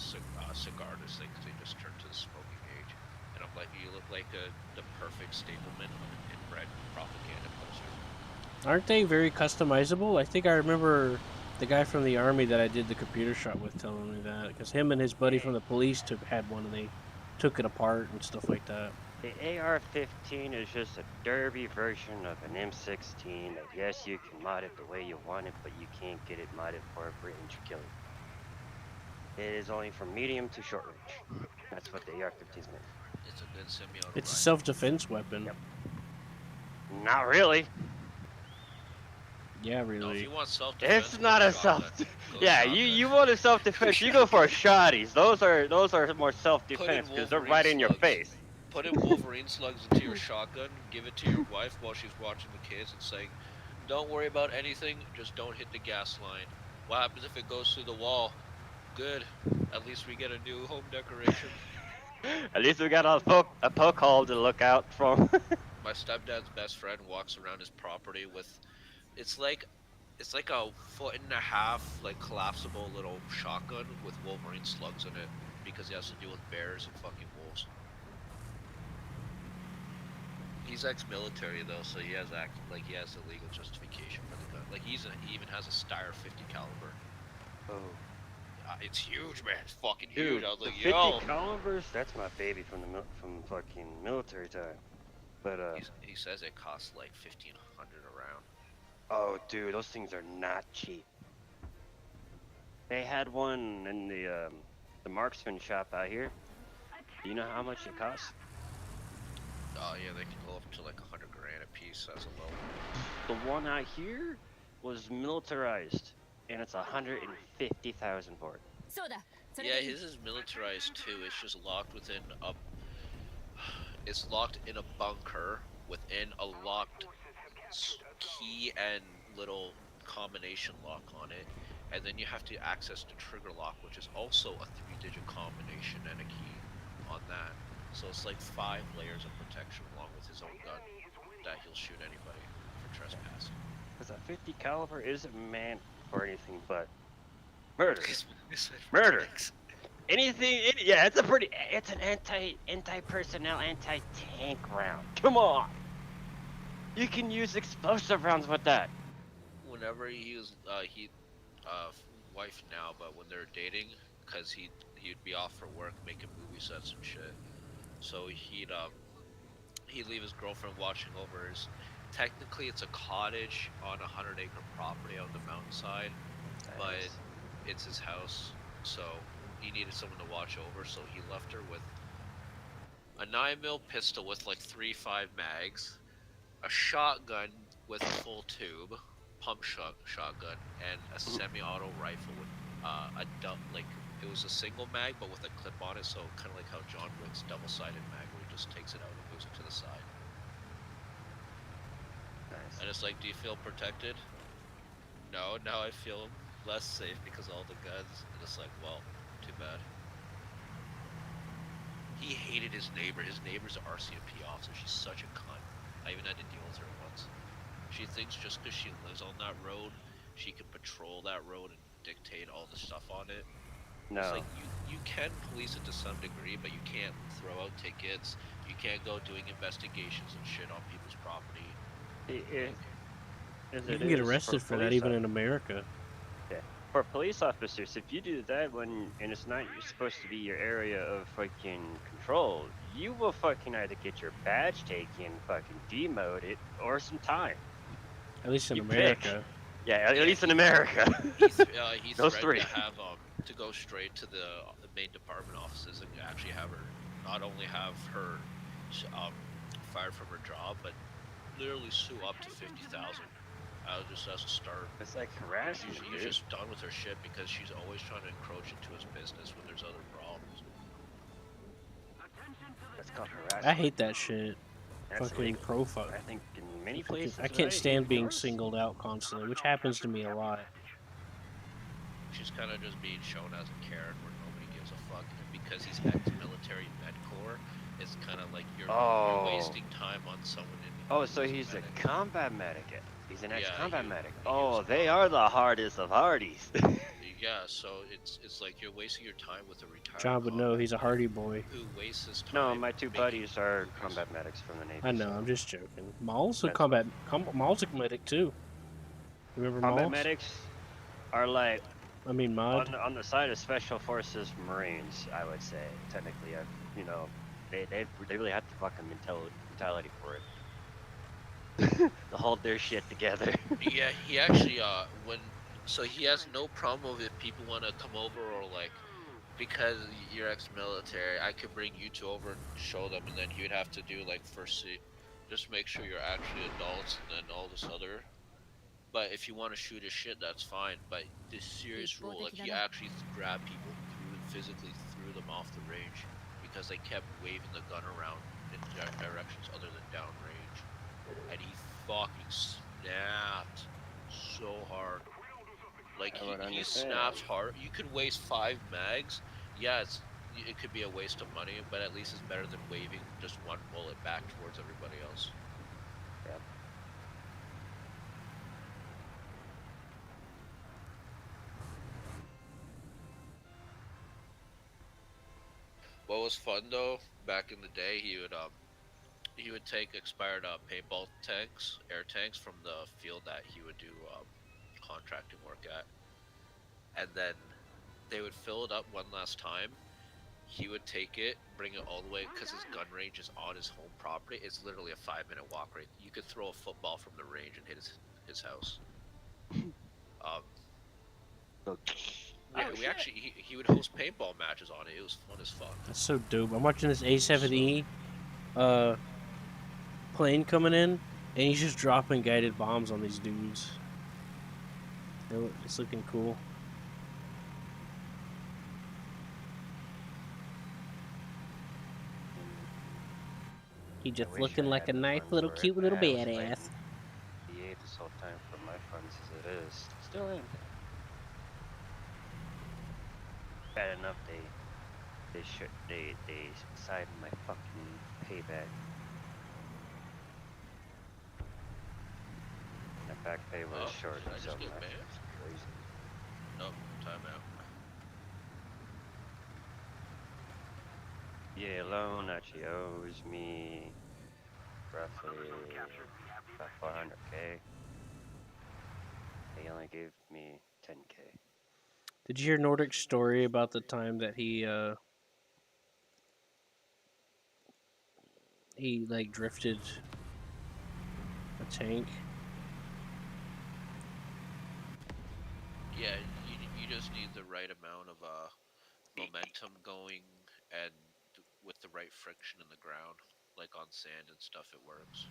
cigar to say because he just turned to the smoking age. And I'm like, you look like the perfect staplement of an inbred propaganda poster. Aren't they very customizable? I think I remember the guy from the army that I did the computer shot with telling me that because him and his buddy from the police had one and they took it apart and stuff like that. The AR-15 is just a derby version of an M16 that yes, you can mod it the way you want it, but you can't get it modded for range killing. It is only from medium to short range. That's what the AR-15 is meant for. It's a good semi-auto It's a rifle. self-defense weapon. Yep. Not really. Yeah, No, if really. you want self-defense, It's not go a shotgun. self. Go Yeah, shotgun. you want a self-defense, you go for shotties. Those are more Put self-defense in because they're Wolverine right in your slugs. face. Put in Wolverine slugs into your shotgun, give it to your wife while she's watching the kids and saying, don't worry about anything, just don't hit the gas line. What happens if it goes through the wall? Good. At least we get a new home decoration. At least we got a poke hole to look out from. My stepdad's best friend walks around his property with it's like a foot and a half like collapsible little shotgun with Wolverine slugs in it because he has to deal with bears and fucking wolves. He's ex-military though, so he has he has a legal justification for the gun. Like he even has a Steyr 50 caliber. Oh. It's huge, man. It's fucking Dude, huge. I was the like, 50 yo. calibers, that's my baby from from fucking military time. But He says it costs like 1,500 a round. oh, dude, those things are not cheap. They had one in the marksman shop out here. Do you know how much it costs? Oh yeah, they can go up to like 100 grand a piece as a low. The one out here was militarized, and it's 150,000 for it. Yeah, his is militarized too. It's just locked within a. It's locked in a bunker within a locked key and little combination lock on it, and then you have to access the trigger lock, which is also a 3-digit combination and a key on that. So it's like 5 layers of protection along with his own gun that he'll shoot anybody for trespassing. Because a 50 caliber isn't meant for anything but murder. It's Murder. tanks. Anything, yeah, it's an anti-personnel, anti-tank round. Come on! You can use explosive rounds with that. Whenever he was wife now, but when they're dating, cause he'd be off for work making movie sets and shit. So he'd leave his girlfriend watching over his. Technically, it's a cottage on a 100-acre property on the mountainside, but it's his house. So he needed someone to watch over. So he left her with a 9mm pistol with like 3.5 mags, a shotgun with a full tube, pump shotgun, and a semi-auto rifle with it was a single mag but with a clip on it, so kind of like how John Wick's double-sided mag, where he just takes it out and moves it to the side. Nice. And it's like, do you feel protected? No, now I feel less safe because of all the guns. And it's like, well, too bad. He hated his neighbor. His neighbor's an RCMP officer. She's such a cunt. I even had to deal with her once. She thinks just because she lives on that road, she can patrol that road and dictate all the stuff on it. No. It's like, you can police it to some degree, but you can't throw out tickets. You can't go doing investigations and shit on people's property. You can get arrested for that even in America. Yeah. for police officers, if you do that and it's not you're supposed to be your area of fucking control, you will fucking either get your badge taken, fucking demoted, or some time. At least in You America. Yeah, at Yeah, least in America. He Those threatened three. to have to go straight to the main department offices and actually have her not only have her fired from her job, but literally sue up to 50,000. Just as a start. It's like harassment, He's dude. just done with her shit because she's always trying to encroach into his business when there's other problems. That's called harassment. I hate that shit. That's Fucking illegal. profile. I think in many places. I can't right, stand even being worse. singled out constantly, which happens to me a lot. She's kind of just being shown as a Karen where nobody gives a fuck, and because he's ex-military med corps, it's kind of like you're wasting time on someone. Oh, so he's a combat medic. He's an ex-combat he- medic. he Oh, was they combat. are the hardest of hardies. Yeah, so it's like you're wasting your time with a retired. John would know, combat he's a medic hardy boy. Who wastes his time. No, my two making buddies are movies. combat medics from the Navy. I know, so- I'm just joking. Maul's a That's Maul's a medic too. Remember Combat Maul's? medics are like I mean, Mod. on the side of Special Forces Marines, I would say. Technically, they really have the fucking mentality for it. To hold their shit together. Yeah, he actually so he has no problem if people want to come over or like because you're ex-military, I could bring you two over and show them, and then he would have to do like first just make sure you're actually adults and then all this other. But if you want to shoot his shit, that's fine. But this serious rule, like he actually grabbed people and physically threw them off the range because they kept waving the gun around in directions other than downrange, and he fucking snapped so hard. Like he snaps hard. You could waste 5 mags. Yeah, it could be a waste of money, but at least it's better than waving just one bullet back towards everybody else. Yep. What was fun though, back in the day, he would take expired paintball tanks, air tanks from the field that he would do contracting work at, and then they would fill it up one last time. He would take it, bring it all the way, because his gun range is on his home property. It's literally a 5-minute walk. Right, you could throw a football from the range and hit his house. Yeah, we actually he would host paintball matches on it. It was fun as fuck. That's so dope. I'm watching this A7E plane coming in, and he's just dropping guided bombs on these dudes. It's looking cool. He just wish looking I like a had the nice funds little for it, cute but little I was badass. fighting EA this whole time for my funds as it is. Still am. Bad enough they signed my fucking payback. My back pay was short, Did I so just get my banned? crazy. Nope, timeout. EA alone actually owes me roughly about 400k. They only gave me 10k. Did you hear Nordic's story about the time that he like drifted a tank? Yeah, you just need the right amount of momentum going and with the right friction in the ground, like on sand and stuff, it works.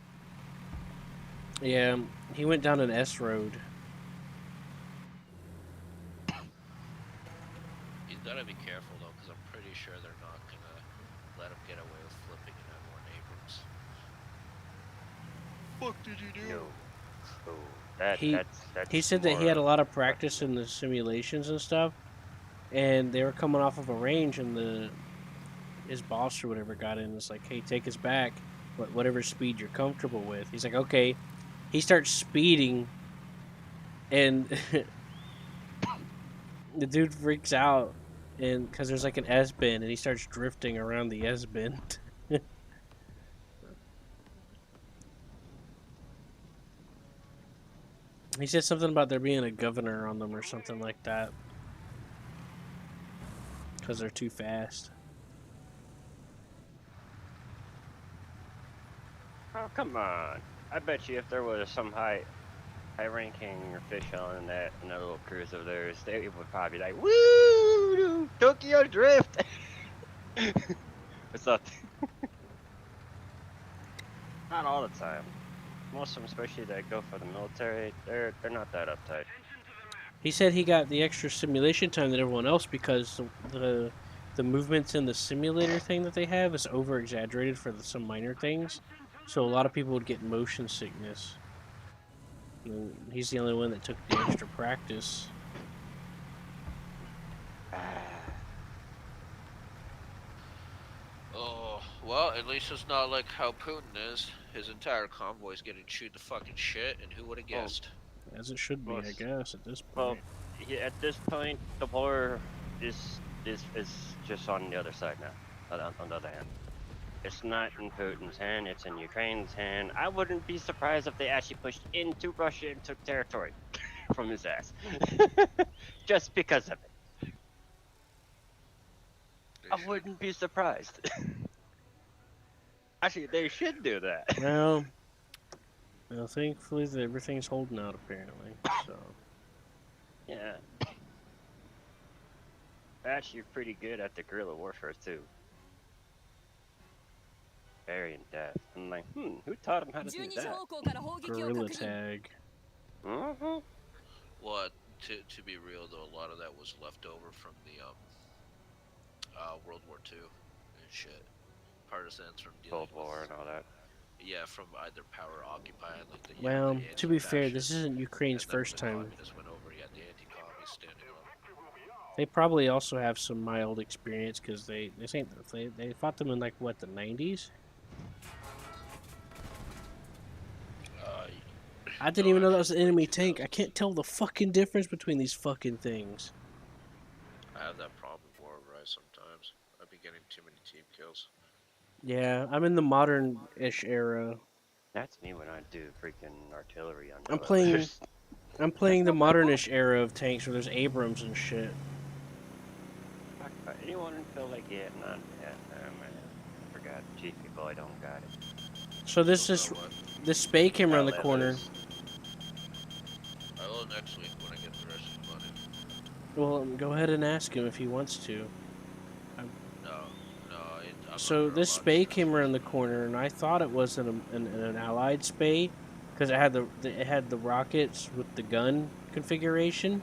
Yeah, he went down an S road. He's gotta be careful though, because I'm pretty sure they're not gonna let him get away with flipping an M1 Abrams. Fuck did you do? No. Oh, that's He said that he had a more lot of practice in the simulations and stuff, and they were coming off of a range, and his boss or whatever got in and was like, hey, take us back, whatever speed you're comfortable with. He's like, okay. He starts speeding, and the dude freaks out, and because there's like an S-bend, and he starts drifting around the S-bend. He said something about there being a governor on them or something like that. Because they're too fast. Oh, come on. I bet you if there was some high-ranking official in that little cruise of theirs, they would probably be like, "Woo, Tokyo Drift." What's up? Not all the time. Most of them, especially that go for the military, they're not that uptight. He said he got the extra simulation time than everyone else because the movements in the simulator thing that they have is over exaggerated for some minor things. So a lot of people would get motion sickness. And he's the only one that took the extra practice. Oh, well, at least it's not like how Putin is. His entire convoy's getting chewed to fucking shit, and who would have Well, guessed? As it should be, I most guess, at this well, point. at this point, the war is just on the other side now. On the other hand, it's not in Putin's hand; it's in Ukraine's hand. I wouldn't be surprised if they actually pushed into Russia and took territory from his ass, just because of it. They I should. wouldn't be surprised. Actually, they should do that. Well, thankfully everything's holding out apparently. So Yeah, they're actually pretty good at the guerrilla warfare too. Very in depth. I'm like, who taught him how to do 12時 that? 方向から砲撃を gorilla 確認 tag. Mm-hmm. Well, to be real though, a lot of that was left over from the World War II and shit. Partisans from dealing Cold War with and all that. from either power occupying like the Well, the to be fair, this anti-fascists, isn't Ukraine's and then when first the time. communists went over, you had the anti-commies standing up. They probably also have some mild experience because they fought them in like what, the 90s. Uh, I didn't no, even know that actually, was an it's enemy late tank. I 2000s. can't tell the fucking difference between these fucking things. I have that problem with War of Rise sometimes. I've been getting too many team kills. Yeah, I'm in the modern-ish era. That's me when I do freaking artillery on I'm the playing others. I'm playing the modernish era of tanks where there's Abrams and shit. Talk about anyone feel like getting on Vietnam? I forgot. Chief people, I don't got it. So Don't know what. this spay came around the Hell, corner. I will next week when I get the rest of the money. Well, go ahead and ask him if he wants to. No, I'm So under a this lot of spay stress came around the recently. corner, and I thought it was an allied spay because it had the rockets with the gun configuration.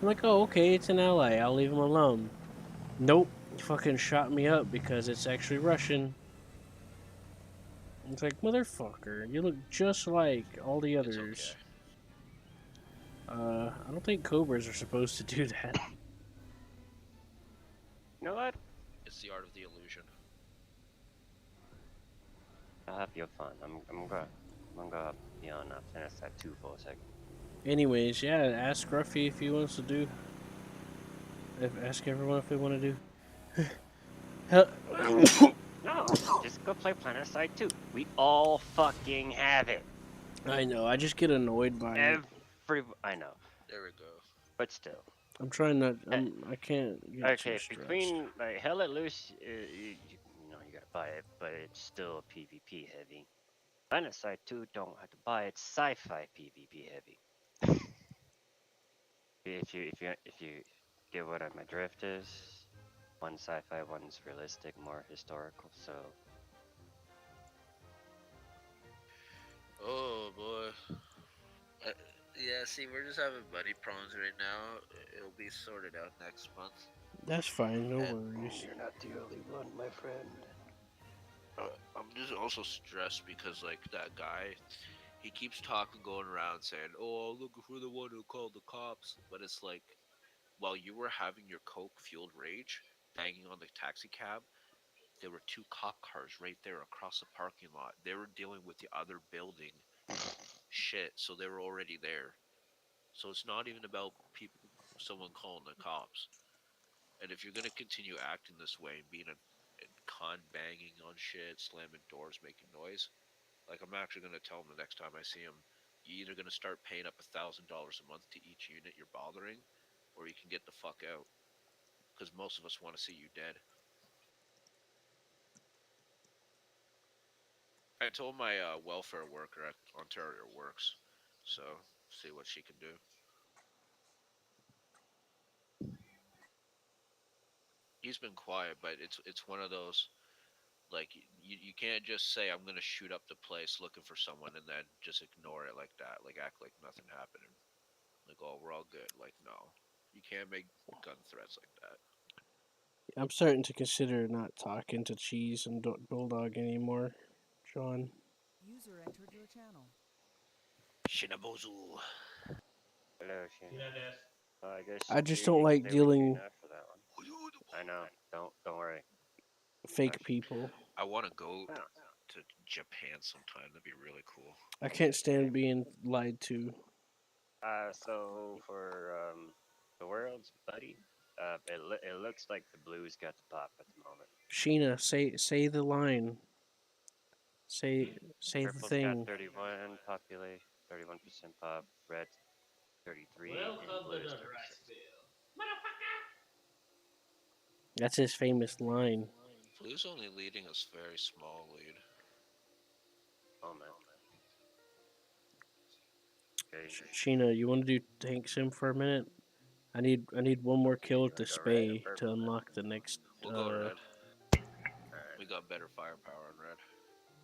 I'm like, oh, okay, it's an ally. I'll leave him alone. Nope, he fucking shot me up because it's actually Russian. It's like, motherfucker, you look just like all the It's others. okay. I don't think Cobras are supposed to do that. You know what? It's the art of the illusion. I'll have your fun. I'm gonna be on Afghanistan 2 for a second. Anyways, yeah, ask Ruffy if he wants to do. Ask everyone if they want to do. Hell, No, just go play Planetside 2. We all fucking have it. I know. I just get annoyed by it. I know, There we go. but still. I'm trying not. I can't get too Okay, stressed. between like Hell Let Loose, you know you gotta buy it, but it's still PvP heavy. Planetside 2 don't have to buy it. Sci-fi PvP heavy. If you get what my drift is, one's sci-fi, one's realistic, more historical. So Oh boy. Uh, yeah, see, we're just having money problems right now. It'll be sorted out next month. That's fine. No And worries. you're not the only one, my friend. I'm just also stressed because, like, that guy, he keeps talking, going around saying, "Oh, I'm looking for the one who called the cops." But it's like, while you were having your coke-fueled rage, banging on the taxi cab, there were two cop cars right there across the parking lot. They were dealing with the other building shit, so they were already there. So it's not even about people, someone calling the cops. And if you're gonna continue acting this way and being a con banging on shit, slamming doors, making noise, like I'm actually gonna tell him the next time I see him, you're either gonna start paying up $1,000 a month to each unit you're bothering, or you can get the fuck out. Because most of us want to see you dead. I told my welfare worker at Ontario Works, so see what she can do. He's been quiet, but it's one of those, like, you can't just say I'm gonna shoot up the place looking for someone and then just ignore it like that, like act like nothing happened, like, oh, we're all good. Like, no, you can't make gun threats like that. I'm starting to consider not talking to Cheese and Bulldog anymore, John. User entered your channel. Shinabozu. Hello, Sheena. I guess I just don't security like stay with you dealing now for that one. I know. Don't worry. fake people. I want to go Yeah. to Japan sometime. That'd be really cool. I can't stand being lied to. So for the world's buddy, it looks like the Blues got the pop at the moment. Sheena, say the line. Say the Purple's thing. got 31 population, 31% pop. Red's 33, and Blue's 36. That's his famous line. Blue's only leading us very small lead. Oh man. Okay. Sheena, you want to do tank sim for a minute? I need one more kill with the Go red or spay to purple, unlock the next. We'll go red. Alright. We got better firepower in red.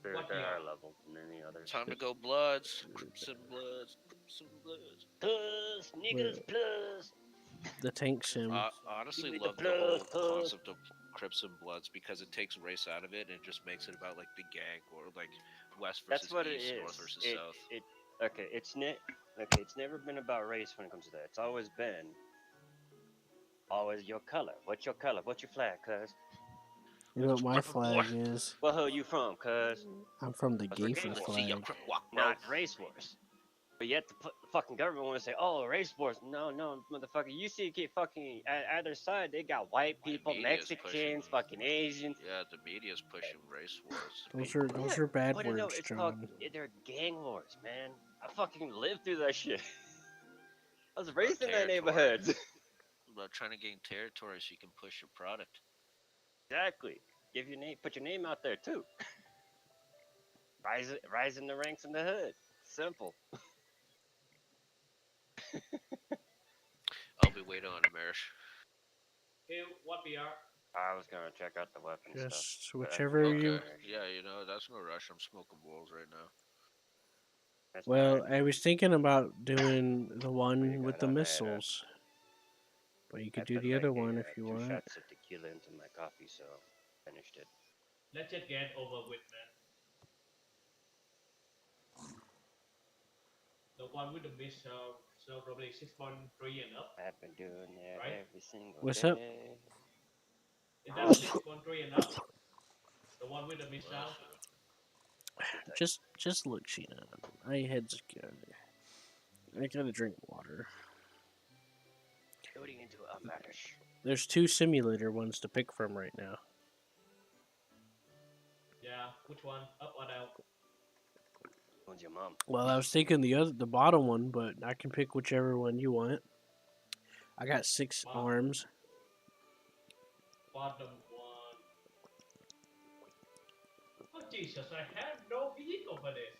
They're higher level than any others. Time to go Bloods. Crimson Bloods. Crimson Bloods. Plus, niggas, plus. The tank sim. Honestly, Give me the love the whole plus. concept of Crimson Bloods because it takes race out of it and just makes it about like the gang or like west versus That's what east, it is. north versus south. Okay, it's never been about race when it comes to that. It's always been your color. What's your color? What's your flag, cuz? You know what my Crip flag boy. is? What hood you from, cuz? I'm from the That's what Gayfer game was. See ya, flag. Crip walk, bro. Not race wars. But yet the fucking government want to say, oh, race wars. No, motherfucker. You see, fucking at either side, they got white people, media's Mexicans, pushing- fucking Asians. Yeah, the media's pushing race wars. Those are bad But no, words, it's called John. they're gang wars, man. I fucking lived through that shit. I was raised in that territory. neighborhood. About trying to gain territory so you can push your product. Exactly. Put your name out there too. Rise in the ranks in the hood. Simple. I'll be waiting on Amerish. I was gonna check out the weapon stuff. Just but that's whichever fine. you. Okay. Yeah, you know, that's no rush. I'm smoking bowls right now. That's Well, fine. I was thinking about doing the What you one with got the on there? missiles, but you I could do put the like other one if you 2 want. shots of tequila into my coffee, so finished it. Let's just get over with, man. The one with the missile, so probably 6.3 and up. I've been doing that Right. every single What's day. up? Is that 6.3 and up? The one with the missile? Just look, Sheena. My head's good. I gotta drink water. Loading into a mash. There's 2 simulator ones to pick from right now. Yeah, which one? Up or down? Who's your mom? Well, I was thinking the bottom one, but I can pick whichever one you want. I got 6 Wow. arms. Bottom one. Oh Jesus, I have no vehicle for this.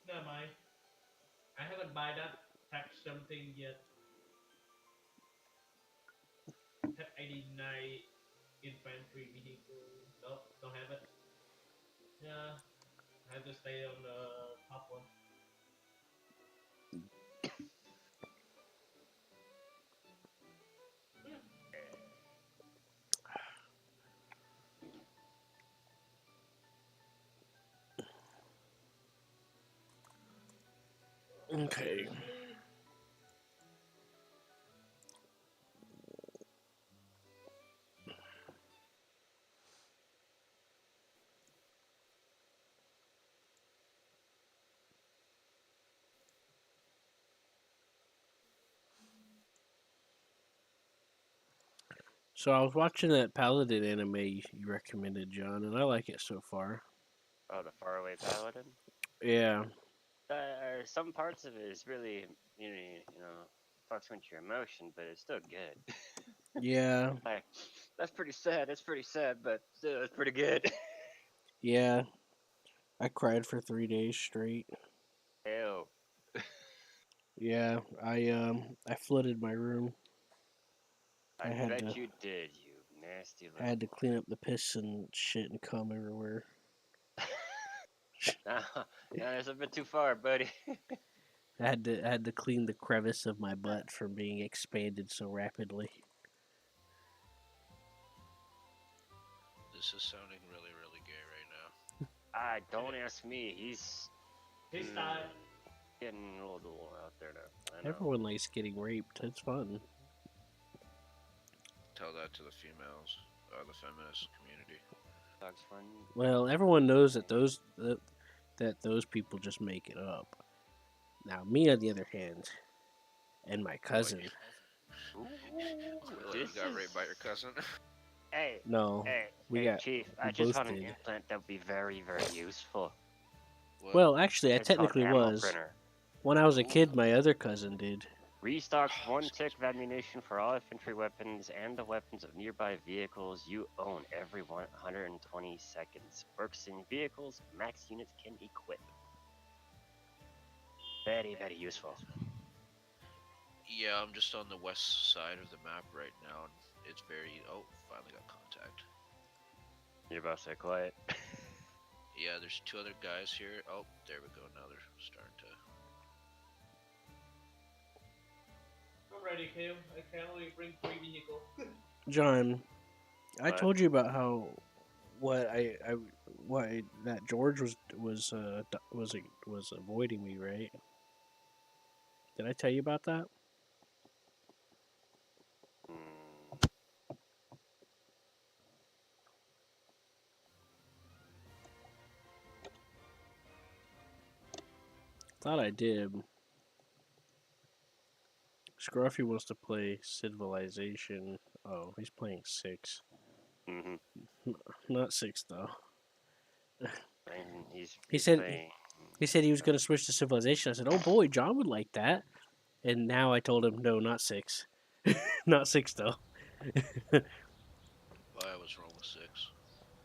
Never mind. I haven't buy that type something yet. Type 89 infantry vehicle. Nope, don't have it. Yeah, I have to stay on the top one. Okay. So I was watching that Paladin anime you recommended, John, and I like it so far. Oh, the faraway paladin. Yeah. some parts of it is really, you know, fucks with your emotion, but it's still good. Yeah, Like, that's pretty sad. That's pretty sad, but still, it's pretty good. yeah. I cried for 3 days straight. Ew. Yeah, I flooded my room. I I had bet to you did, you nasty I had to little. clean up the piss and shit and cum everywhere. Nah, nah, that's a bit too far, buddy. I had to clean the crevice of my butt from being expanded so rapidly. This is sounding really, really gay right now. Don't ask me. He's His mm, style. getting a little out there now. I know. Everyone likes getting raped. It's fun. Tell that to the females, the feminist community. Dog's fun. Well, everyone knows that those people just make it up. Now, me on the other hand, and my cousin. Ooh, You got raped by your cousin? Hey, No, we got. Chief. we I just both found an did. implant that would be very, very useful. What? Well, actually, I It's called technically ammo was. printer. When I was a kid, my other cousin did. Restocks one tick of ammunition for all infantry weapons and the weapons of nearby vehicles you own every 120 seconds. Works in vehicles max units can equip. Very, very useful. Yeah, I'm just on the west side of the map right now, and it's very. Oh, finally got contact. You're about to say quiet. Yeah, there's two other guys here. Oh, there we go. Now they're starting to. I'm ready, Kale. I can only bring 3 vehicles. John, I What? told you about how what that George was avoiding me, right? Did I tell you about that? Hmm. Thought I did. Scruffy wants to play Civilization. Oh, he's playing 6. Mm-hmm. Not 6 though. And He said playing. he said he was going to switch to Civilization. I said, "Oh boy, John would like that." And now I told him, "No, not 6. Not 6 though." I was wrong with 6.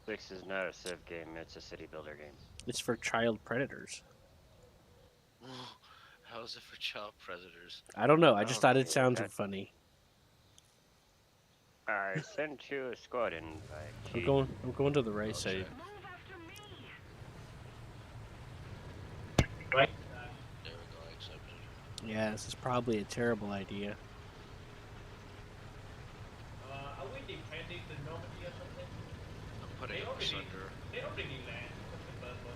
6 is not a civ game, it's a city builder game. It's for child predators. How is it for child predators? I don't know. I just thought it Okay, sounded funny. I sent you a squad invite. I'm going to the right I'll side. check. Right? There we go, I accepted. Yeah, this is probably a terrible idea. Are we defending the Normandy or something? I'm putting They up already, asunder. they already land. What's the purpose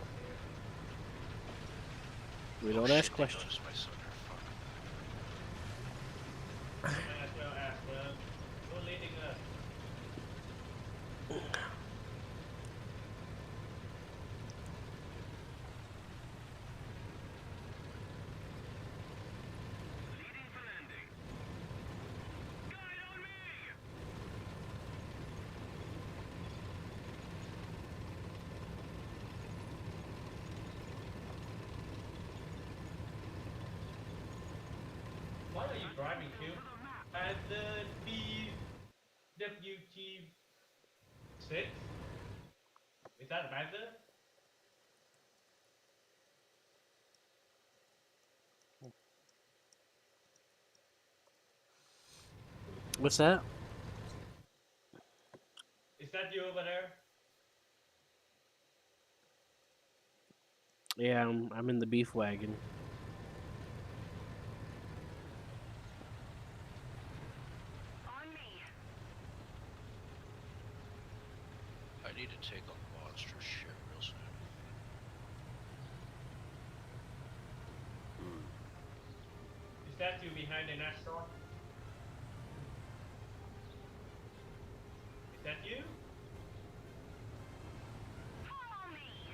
here? We Oh, don't shit, ask they questions. noticed my sunder. Fuck. Might as well ask them. Who's leading us? Leading for landing. Guide on me! Why are you driving, Q? At the DWT-6? Is that Magda? What's that? Is that you over there? Yeah, I'm in the beef wagon. On me. I need to take a monster shit real soon. Is that you behind the next door? Is that you? Follow me.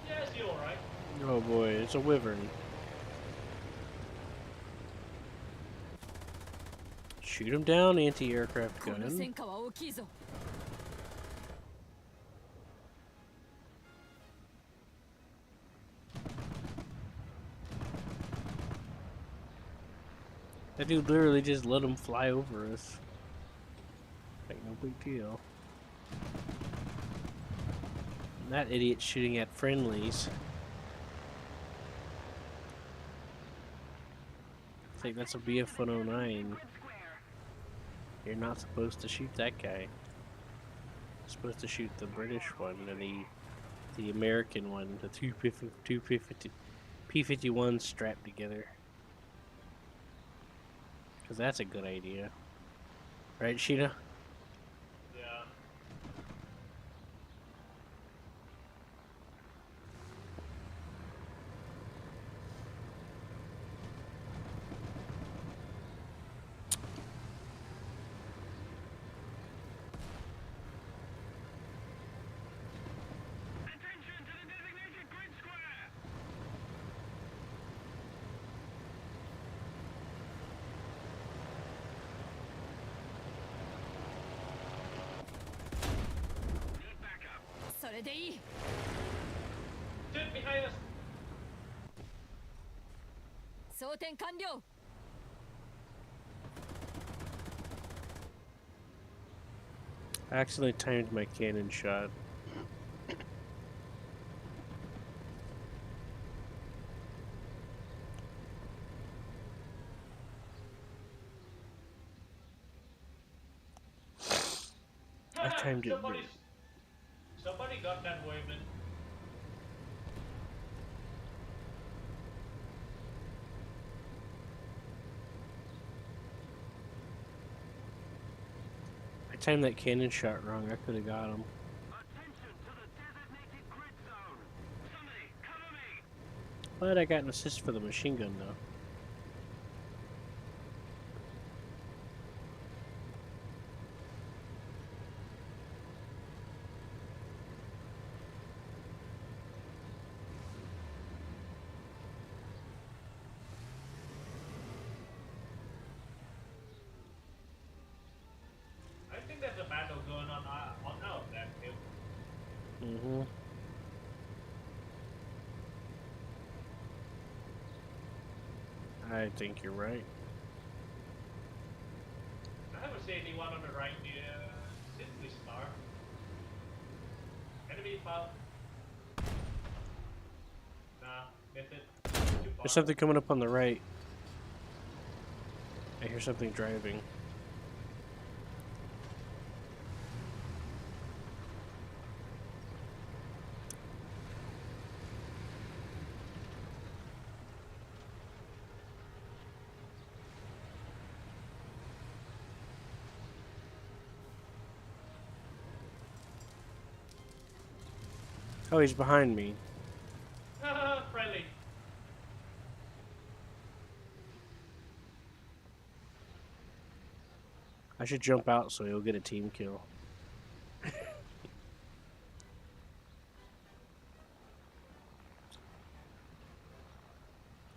Yes, you alright. Oh boy, it's a wyvern. Shoot him down, anti-aircraft この gun. 戦果は大きいぞ。That dude literally just let him fly over us. Like, no big deal. And that idiot shooting at friendlies. I think that's a BF 109. You're not supposed to shoot that guy. You're supposed to shoot the British one or the American one, the 250 P-51 strapped together. Because that's a good idea. Right, Sheena? Yeah. Attention to the designated grid square! Need backup. それでいい Shoot behind us! 装填完了 I accidentally timed my cannon shot. I timed it Somebody- right. Somebody got that Wayman. I timed that cannon shot wrong. I could have got him. Attention to the designated grid zone! Somebody, cover me! But I got an assist for the machine gun though. I think there's a battle going on out that hill. Mm-hmm. I think you're right. I haven't seen anyone on the right near Simply Star. Enemy found. Nah, miss it. Too far. There's something coming up on the right. I hear something driving. Oh, he's behind me. Friendly. I should jump out so he'll get a team kill.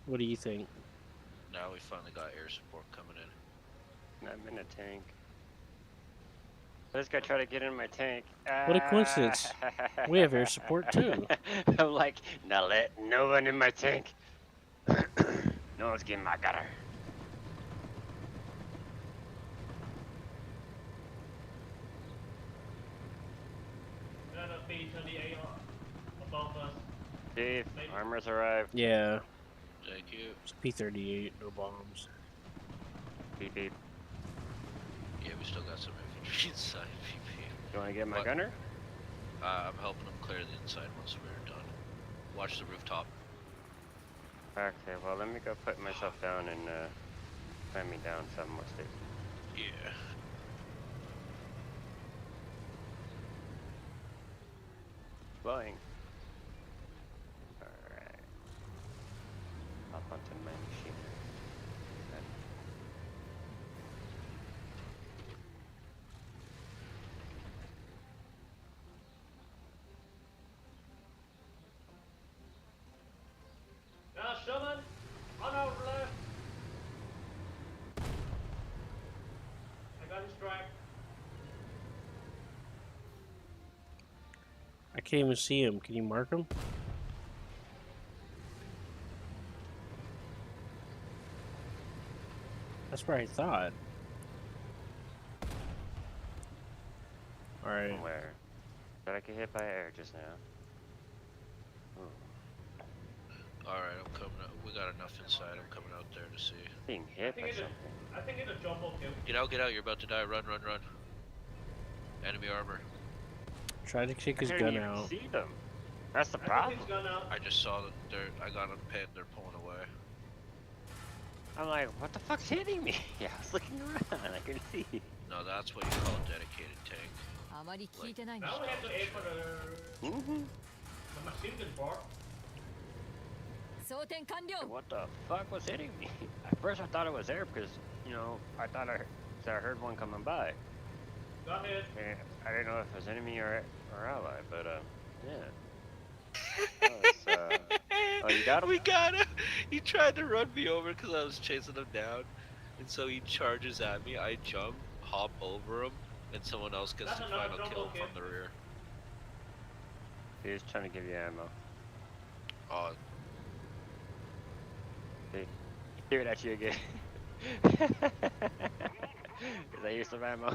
What do you think? Now we finally got air support coming in. I'm in a tank. This guy tried to get in my tank. What a coincidence. We have air support too. I'm like, now let no one in my tank. No one's getting my gutter. Got a beach on the AR above us. Dave, armor's arrived. Yeah, Thank you. it's a P-38, no bombs. Beep beep. Yeah, we still got some infantry inside PP. You wanna get my What? gunner? I'm helping them clear the inside once we're done. Watch the rooftop. Okay, well let me go put myself down and climb me down some more stairs. Yeah. Flying. Alright. Hop onto my machine. Okay. Sherman, on our left. I got his track. I can't even see him. Can you mark him? That's where I thought. Alright. From where? Did I get hit by air just now? Ooh, Alright, I'm coming out. We got enough inside. I'm coming out there to see. being hit think by it's a- something. I think it's a jumbo kill. Get out, get out. You're about to die. Run, run, run. Enemy armor. Try to kick I his couldn't gun even out. see them. That's the I problem. think he's gone out. I just saw that I got on pin. They're pulling away. I'm like, what the fuck's hitting me? Yeah, I was looking around. I couldn't see. No, that's what you call a dedicated tank. あまり聞いてないね Now we have to aim for the Mm-hmm. machine gun bar. 装填完了 What the fuck was hitting me? At first I thought it was air because, you know, I thought I heard one coming by. Go ahead. And I didn't know if it was enemy or ally, but yeah. Oh, you got him? We got him. He tried to run me over because I was chasing him down, and so he charges at me. I jump, hop over him, and someone else gets That's the another final jumbo kill kill. from the rear. He was trying to give you ammo. Oh, He threw it at you again. Cause I used some ammo.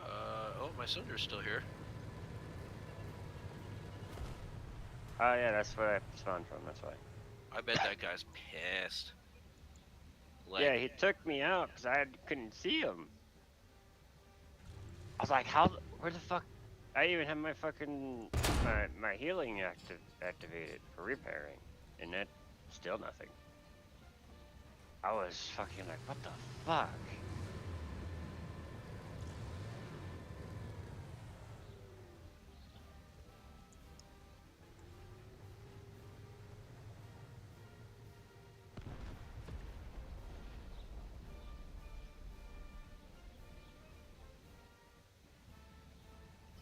oh, my Sunder's still here. Oh yeah, that's where I spawned from, that's why. I bet that guy's pissed. Like, Yeah, he took me out because couldn't see him. I was like, where the fuck? I even have my fucking, my healing activated for repairing, and that, still nothing. I was fucking like, what the fuck?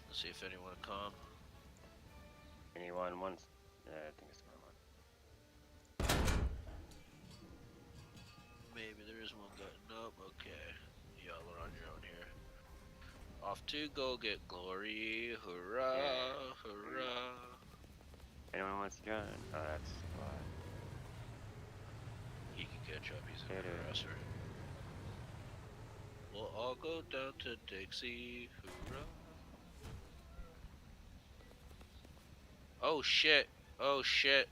let's see if anyone come. Anyone wants, I think it's my one. Maybe there is one guy. Nope, okay. Y'all are on your own here. Off to go get glory. Hurrah, Yeah. hurrah. Anyone wants to join? Oh, that's why. He can catch up, he's Yeah, an dude. aggressor. We'll all go down to Dixie. Hurrah. Oh shit. Oh shit.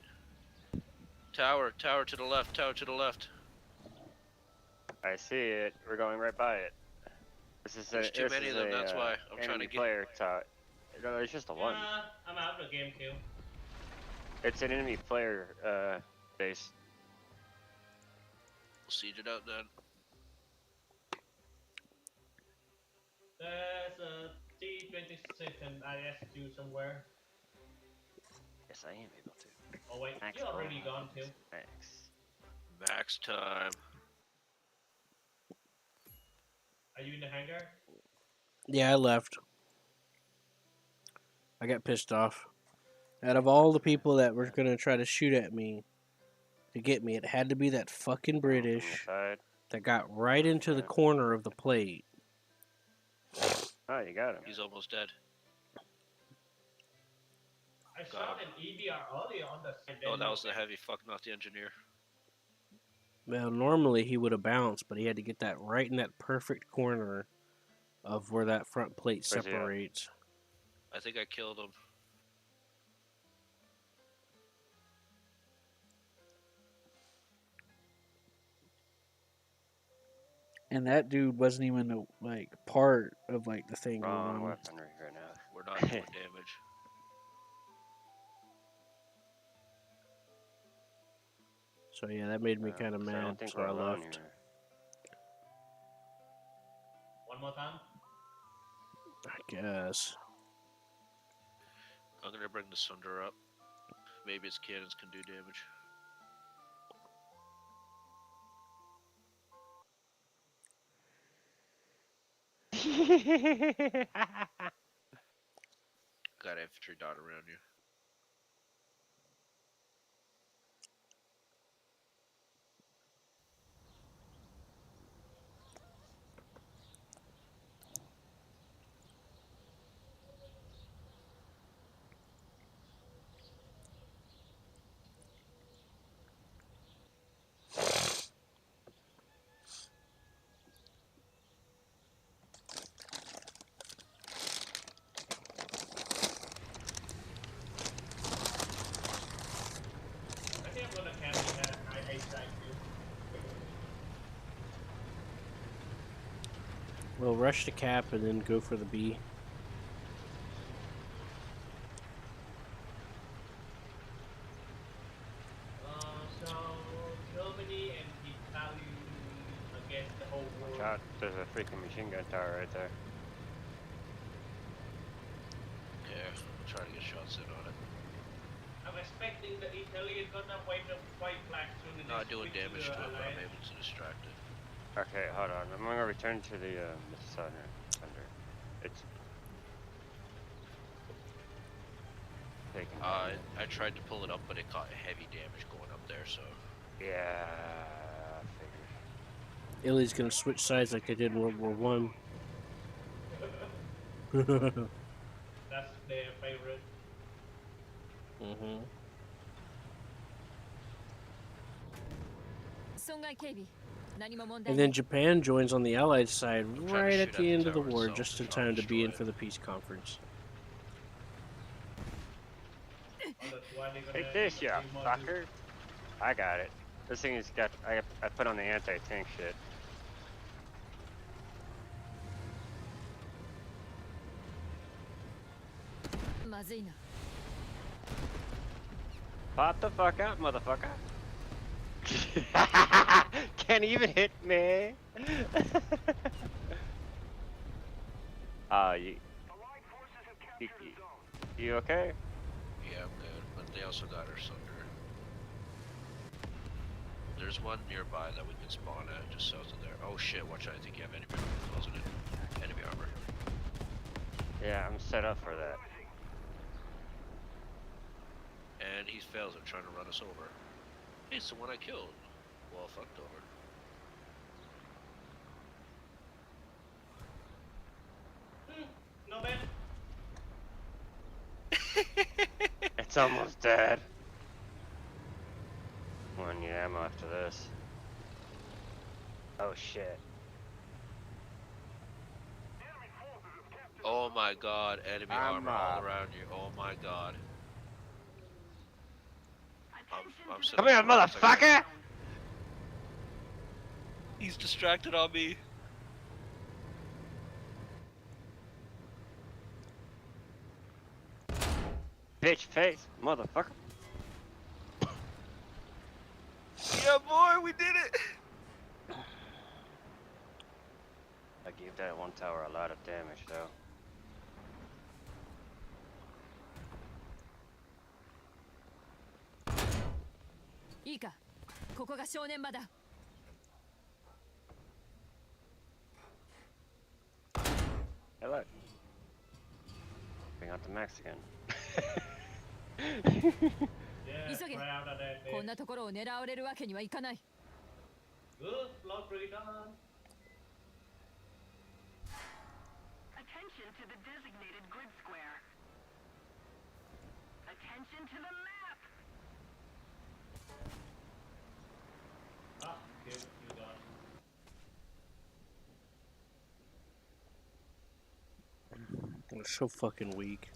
Tower, tower to the left, tower to the left. I see it. We're going right by it. This is There's too many of them, that's why I'm trying to enemy get- player top. No, there's just a one. Yeah, I'm out of the game kill. It's an enemy player base. We'll siege it out then. There's a T-26 and IS-2 somewhere. Yes, I am able to. Oh wait, Max you already roll. gone too. Max. Max time. Are you in the hangar? Yeah, I left. I got pissed off. Out of all the people that were gonna try to shoot at me to get me, it had to be that fucking From the British side. that got right into the corner of the plate. Oh, you got him. He's almost dead. I shot an EBR earlier on the side. Oh, that was the heavy, fuck, not the engineer. Well, normally he would have bounced, but he had to get that right in that perfect corner of where that front plate Where's he at? separates. I think I killed him. And that dude wasn't even like part of like the thing. Wrong going on. weaponry right now. We're not doing damage. So yeah, that made me kind of 'Cause I mad, don't think so we're I alone left. here. One more time. I guess. I'm gonna bring the Sunder up. Maybe his cannons can do damage. Got infantry dot around you. trying to. We'll rush the cap and then go for the B. So Germany and Italy against the whole world. Watch out, there's a freaking machine gun tower right there. Yeah, I'm trying to get shots in on it. I'm expecting the Italian gonna fight back soon. Not doing damage to it, but I'm able to distract it. Okay, hold on. I'm gonna return to the thunder. It's taking. I tried to pull it up, but it caught heavy damage going up there, so. Yeah, I figured. Italy's gonna switch sides like they did in World War One. That's their favorite. Mm-hmm. 損害警備何も問題 And ない then Japan joins on the Allied side trying to right at shoot the at end the of the tower war, itself, just in trying time to to be in destroy for it. the peace conference. Take this, you fucker. I got it. This thing has got. I put on the anti-tank shit.まずいな Pop the fuck out, motherfucker. Can't even hit me. You okay? Yeah, I'm good, but they also got our sunder. There's one nearby that we can spawn at, just south of there. Oh shit, watch out, I think you have enemy armor closing in. Enemy armor. Yeah, I'm set up for that. And he fails at trying to run us over. Hey, it's the one I killed. Well, fucked over. No bad. It's almost dead. I need ammo after this. Oh shit. Oh my god, enemy I'm armor all up. around you. Oh my god. I'm Come here, motherfucker! He's distracted on me. Bitch face, motherfucker. Yeah, boy, we did it. I gave that one tower a lot of damage though.いいかここが正念場だ Hey look. Bring out the Mexican. Yeah, 急げ proud of that こん bitch. なところを狙われるわけにはいかない Good, laundry done. Attention to the designated grid square. Attention to the map. Ah, good, you done. They're so fucking weak.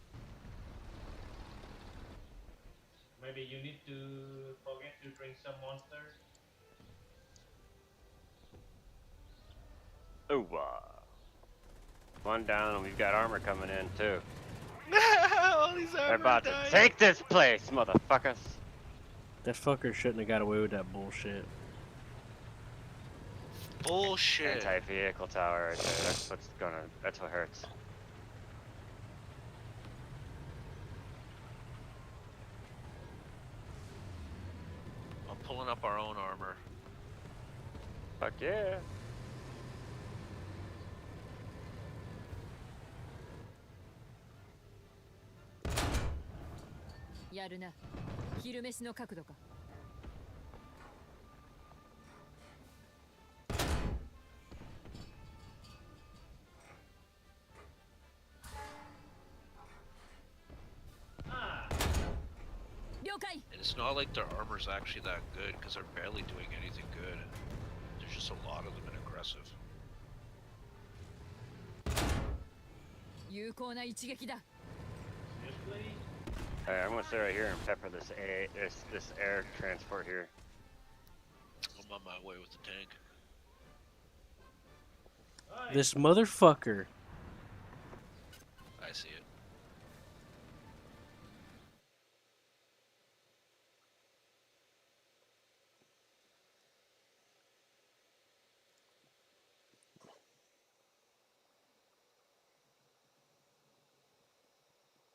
Maybe you need to forget to drink some monsters. Ooh, one down, and we've got armor coming in too. All these They're armor about to dying. take this place, motherfuckers. That fucker shouldn't have got away with that bullshit. Bullshit. Anti-vehicle tower right there. That's what hurts. I'm pulling up our own armor. Fuck yeah.「やるな昼飯の角度か Ah, 了解 And it's not like their armor's actually that good, because they're barely doing anything good. There's just a lot of them and aggressive. 有効な一撃だ seriously? Alright, I'm gonna stay right here and pepper this air transport here. I'm on my way with the tank. Oi, This motherfucker. I see it.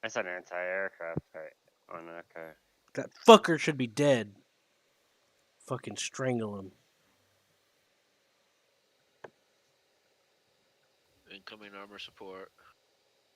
That's an anti-aircraft right on that car. That fucker should be dead. Fucking strangle him. Incoming armor support.